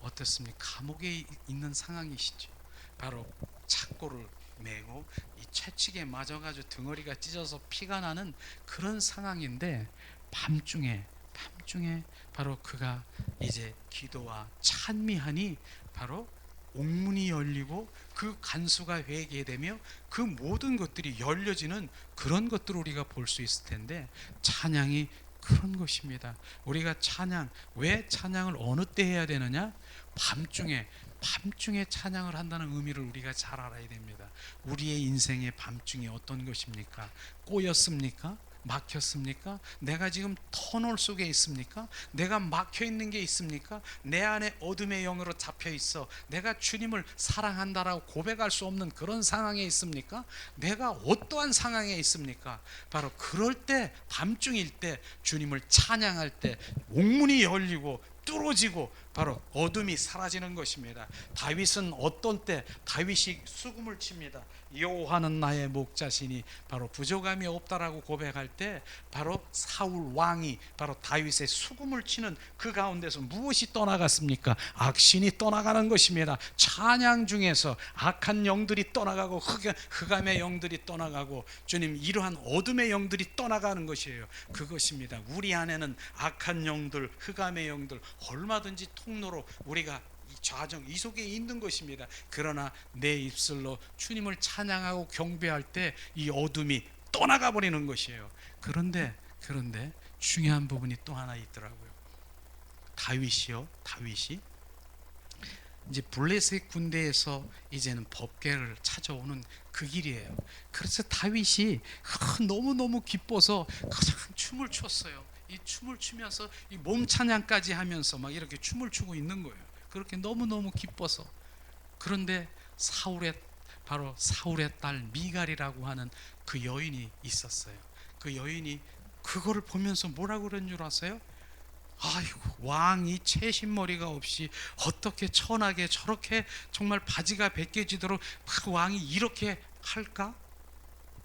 어떻습니까? 감옥에 있는 상황이시죠. 바로 착고를 메고 이 채찍에 맞아가지고 등허리가 찢어서 피가 나는 그런 상황인데 밤중에 바로 그가 이제 기도와 찬미하니 바로 옥문이 열리고 그 간수가 회개되며 그 모든 것들이 열려지는 그런 것들을 우리가 볼 수 있을 텐데 찬양이 그런 것입니다. 우리가 왜 찬양을 어느 때 해야 되느냐? 밤중에 찬양을 한다는 의미를 우리가 잘 알아야 됩니다. 우리의 인생의 밤중에 어떤 것입니까? 꼬였습니까? 막혔습니까? 내가 지금 터널 속에 있습니까? 내가 막혀 있는 게 있습니까? 내 안에 어둠의 영으로 잡혀 있어 내가 주님을 사랑한다라고 고백할 수 없는 그런 상황에 있습니까? 내가 어떠한 상황에 있습니까? 바로 그럴 때 밤중일 때 주님을 찬양할 때 옥문이 열리고 뚫어지고 바로 어둠이 사라지는 것입니다. 다윗은 어떤 때 다윗이 수금을 칩니다. 여호와는 나의 목자시니 바로 부족함이 없다라고 고백할 때 바로 사울 왕이 바로 다윗의 수금을 치는 그 가운데서 무엇이 떠나갔습니까? 악신이 떠나가는 것입니다. 찬양 중에서 악한 영들이 떠나가고 흑암의 영들이 떠나가고 주님 이러한 어둠의 영들이 떠나가는 것이에요. 그것입니다. 우리 안에는 악한 영들 흑암의 영들 얼마든지 통로로 우리가 이 좌정 이 속에 있는 것입니다. 그러나 내 입술로 주님을 찬양하고 경배할 때 이 어둠이 떠나가 버리는 것이에요. 그런데 중요한 부분이 또 하나 있더라고요. 다윗이 이제 블레셋 군대에서 이제는 법궤를 찾아오는 그 길이에요. 그래서 다윗이 너무너무 기뻐서 가장 춤을 췄어요. 이 춤을 추면서 이 몸 찬양까지 하면서 막 이렇게 춤을 추고 있는 거예요. 그렇게 너무너무 기뻐서. 그런데 바로 사울의 딸 미갈이라고 하는 그 여인이 있었어요. 그 여인이 그거를 보면서 뭐라고 그런 줄 아세요? 아이고, 왕이 채신머리가 없이 어떻게 천하게 저렇게 정말 바지가 벗겨지도록 왕이 이렇게 할까?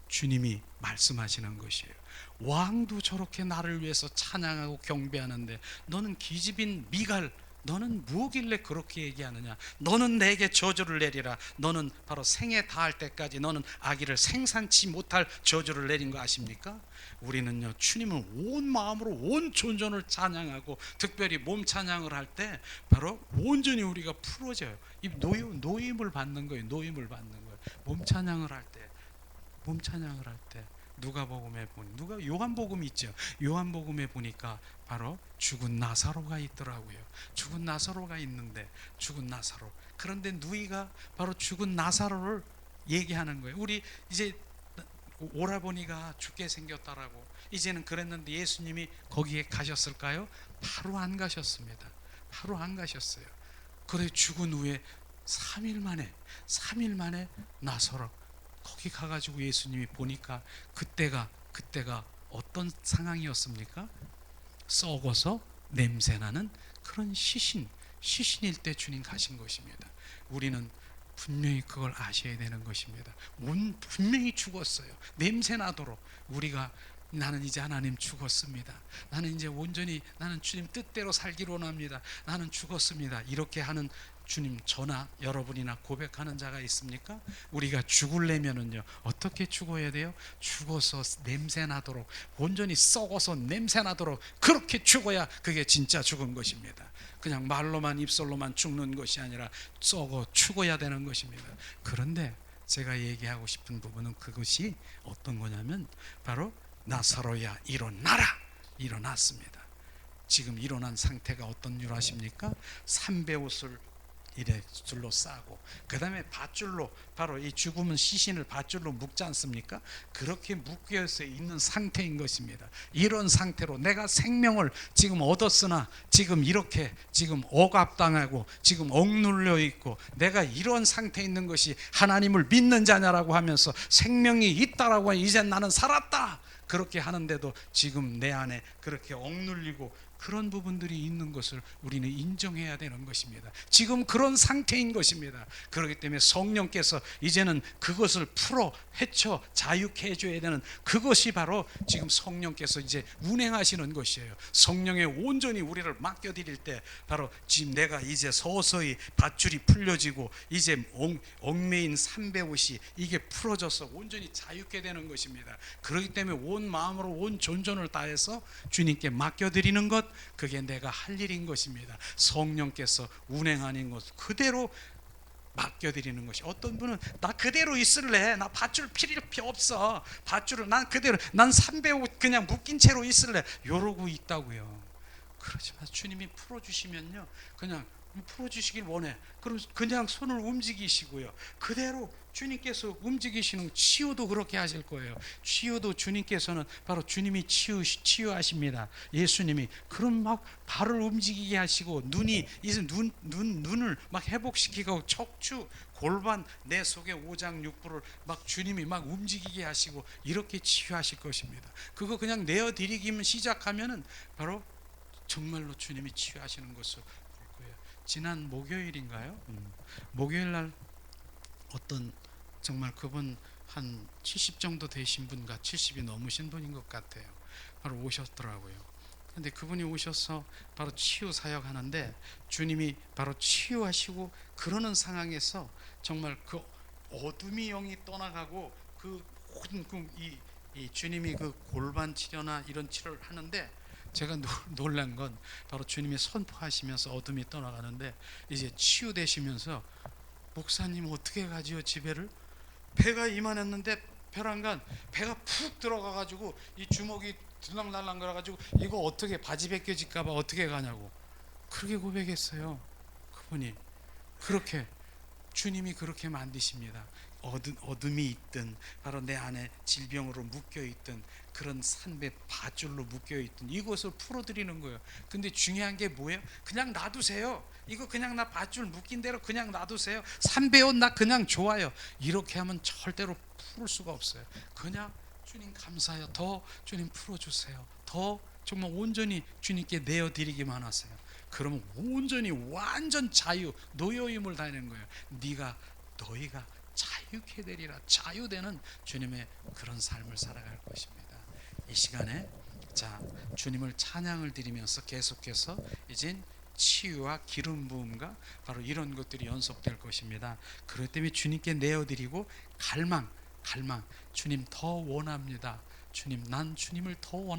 주님이 말씀하시는 것이에요. 왕도 저렇게 나를 위해서 찬양하고 경배하는데 너는 기집인 미갈, 너는 무엇길래 그렇게 얘기하느냐? 너는 내게 저주를 내리라. 너는 바로 생에 닿을 때까지 너는 아기를 생산치 못할 저주를 내린 거 아십니까? 우리는요, 주님을 온 마음으로 온 존전을 찬양하고 특별히 몸 찬양을 할 때 바로 온전히 우리가 풀어져요. 이 노임을 받는 거예요. 노임을 받는 거예요. 몸 찬양을 할 때 누가복음에 보니 요한복음이 있죠. 요한복음에 보니까 바로 죽은 나사로가 있더라고요. 죽은 나사로가 있는데 죽은 나사로. 그런데 누이가 바로 죽은 나사로를 얘기하는 거예요. 우리 이제 오라버니가 죽게 생겼다라고 이제는 그랬는데 예수님이 거기에 가셨을까요? 바로 안 가셨습니다. 바로 안 가셨어요. 그래 죽은 후에 3일 만에 나사로 거기 가가지고 예수님이 보니까 그때가 어떤 상황이었습니까? 썩어서 냄새나는 그런 시신일 때 주님 가신 것입니다. 우리는 분명히 그걸 아셔야 되는 것입니다. 분명히 죽었어요. 냄새나도록 우리가 나는 이제 하나님 죽었습니다. 나는 이제 온전히 나는 주님 뜻대로 살기로 원합니다. 나는 죽었습니다. 이렇게 하는 주님 저나 여러분이나 고백하는 자가 있습니까? 우리가 죽으려면은요 어떻게 죽어야 돼요? 죽어서 냄새나도록 온전히 썩어서 냄새나도록 그렇게 죽어야 그게 진짜 죽은 것입니다. 그냥 말로만 입술로만 죽는 것이 아니라 썩어 죽어야 되는 것입니다. 그런데 제가 얘기하고 싶은 부분은 그것이 어떤 거냐면 바로 나사로야 일어났습니다. 지금 일어난 상태가 어떤 줄 아십니까? 삼배옷을 이래 줄로 싸고 그 다음에 밧줄로 바로 이 죽으면 시신을 밧줄로 묶지 않습니까? 그렇게 묶여서 있는 상태인 것입니다. 이런 상태로 내가 생명을 지금 얻었으나 지금 이렇게 지금 억압당하고 지금 억눌려 있고 내가 이런 상태에 있는 것이 하나님을 믿는 자냐라고 하면서 생명이 있다라고 하니 이제 나는 살았다 그렇게 하는데도 지금 내 안에 그렇게 억눌리고 그런 부분들이 있는 것을 우리는 인정해야 되는 것입니다. 지금 그런 상태인 것입니다. 그렇기 때문에 성령께서 이제는 그것을 풀어 헤쳐 자유케 해줘야 되는 그것이 바로 지금 성령께서 이제 운행하시는 것이에요. 성령에 온전히 우리를 맡겨드릴 때 바로 지금 내가 이제 서서히 밧줄이 풀려지고 이제 얽매인 삼배옷이 이게 풀어져서 온전히 자유케 되는 것입니다. 그렇기 때문에 온 마음으로 온 존전을 다해서 주님께 맡겨드리는 것 그게 내가 할 일인 것입니다. 성령께서 운행하는 것 그대로 맡겨드리는 것이 어떤 분은 나 그대로 있을래 나 밧줄 필요 없어 밧줄을 난 그대로 난 삼배옷 그냥 묶인 채로 있을래 이러고 있다고요. 그렇지만 주님이 풀어주시면요 그냥 풀어주시길 원해. 그럼 그냥 손을 움직이시고요 그대로 주님께서 움직이시는 치유도 그렇게 하실 거예요. 치유도 주님께서는 바로 주님이 치유하십니다. 예수님이 그럼 막 발을 움직이게 하시고 눈이 이제 눈을 막 회복시키고 척추 골반 내 속의 오장육부를 막 주님이 막 움직이게 하시고 이렇게 치유하실 것입니다. 그거 그냥 내어드리기만 시작하면은 바로 정말로 주님이 치유하시는 것을 볼 거예요. 지난 목요일인가요? 목요일 날 어떤 정말 그분 한 70 정도 되신 분과 70이 넘으신 분인 것 같아요. 바로 오셨더라고요. 근데 그분이 오셔서 바로 치유 사역하는데 주님이 바로 치유하시고 그러는 상황에서 정말 그 어둠이 영이 떠나가고 그 모든 이 주님이 그 골반 치료나 이런 치료를 하는데 제가 놀란 건 바로 주님이 선포하시면서 어둠이 떠나가는데 이제 치유되시면서 목사님 어떻게 가지요 집에를? 배가 이만했는데 벼랑간 배가 푹 들어가가지고 이 주먹이 들랑날랑 거려가지고 이거 어떻게 바지 벗겨질까봐 어떻게 가냐고 그렇게 고백했어요. 그분이 그렇게 주님이 그렇게 만드십니다. 어둠이 있든 바로 내 안에 질병으로 묶여있든 그런 산배 밧줄로 묶여있든 이것을 풀어드리는 거예요. 근데 중요한 게 뭐예요? 그냥 놔두세요. 이거 그냥 나 밧줄 묶인 대로 그냥 놔두세요. 산배옷 나 그냥 좋아요. 이렇게 하면 절대로 풀을 수가 없어요. 그냥 주님 감사해요. 더 주님 풀어주세요. 더 정말 온전히 주님께 내어드리기만 하세요. 그러면 온전히 완전 자유, 노여임을 다니는 거예요. 너희가 자유케 되리라. 자유되는 주님의 그런 삶을 살아갈 것입니다. 이 시간에 자 주님을 찬양을 드리면서 계속해서 이젠 치유와 기름 부음과 바로 이런 것들이 연속될 것입니다. 그렇기 때문에 주님께 내어드리고 갈망 주님 더 원합니다. 주님 난 주님을 더 원합니다.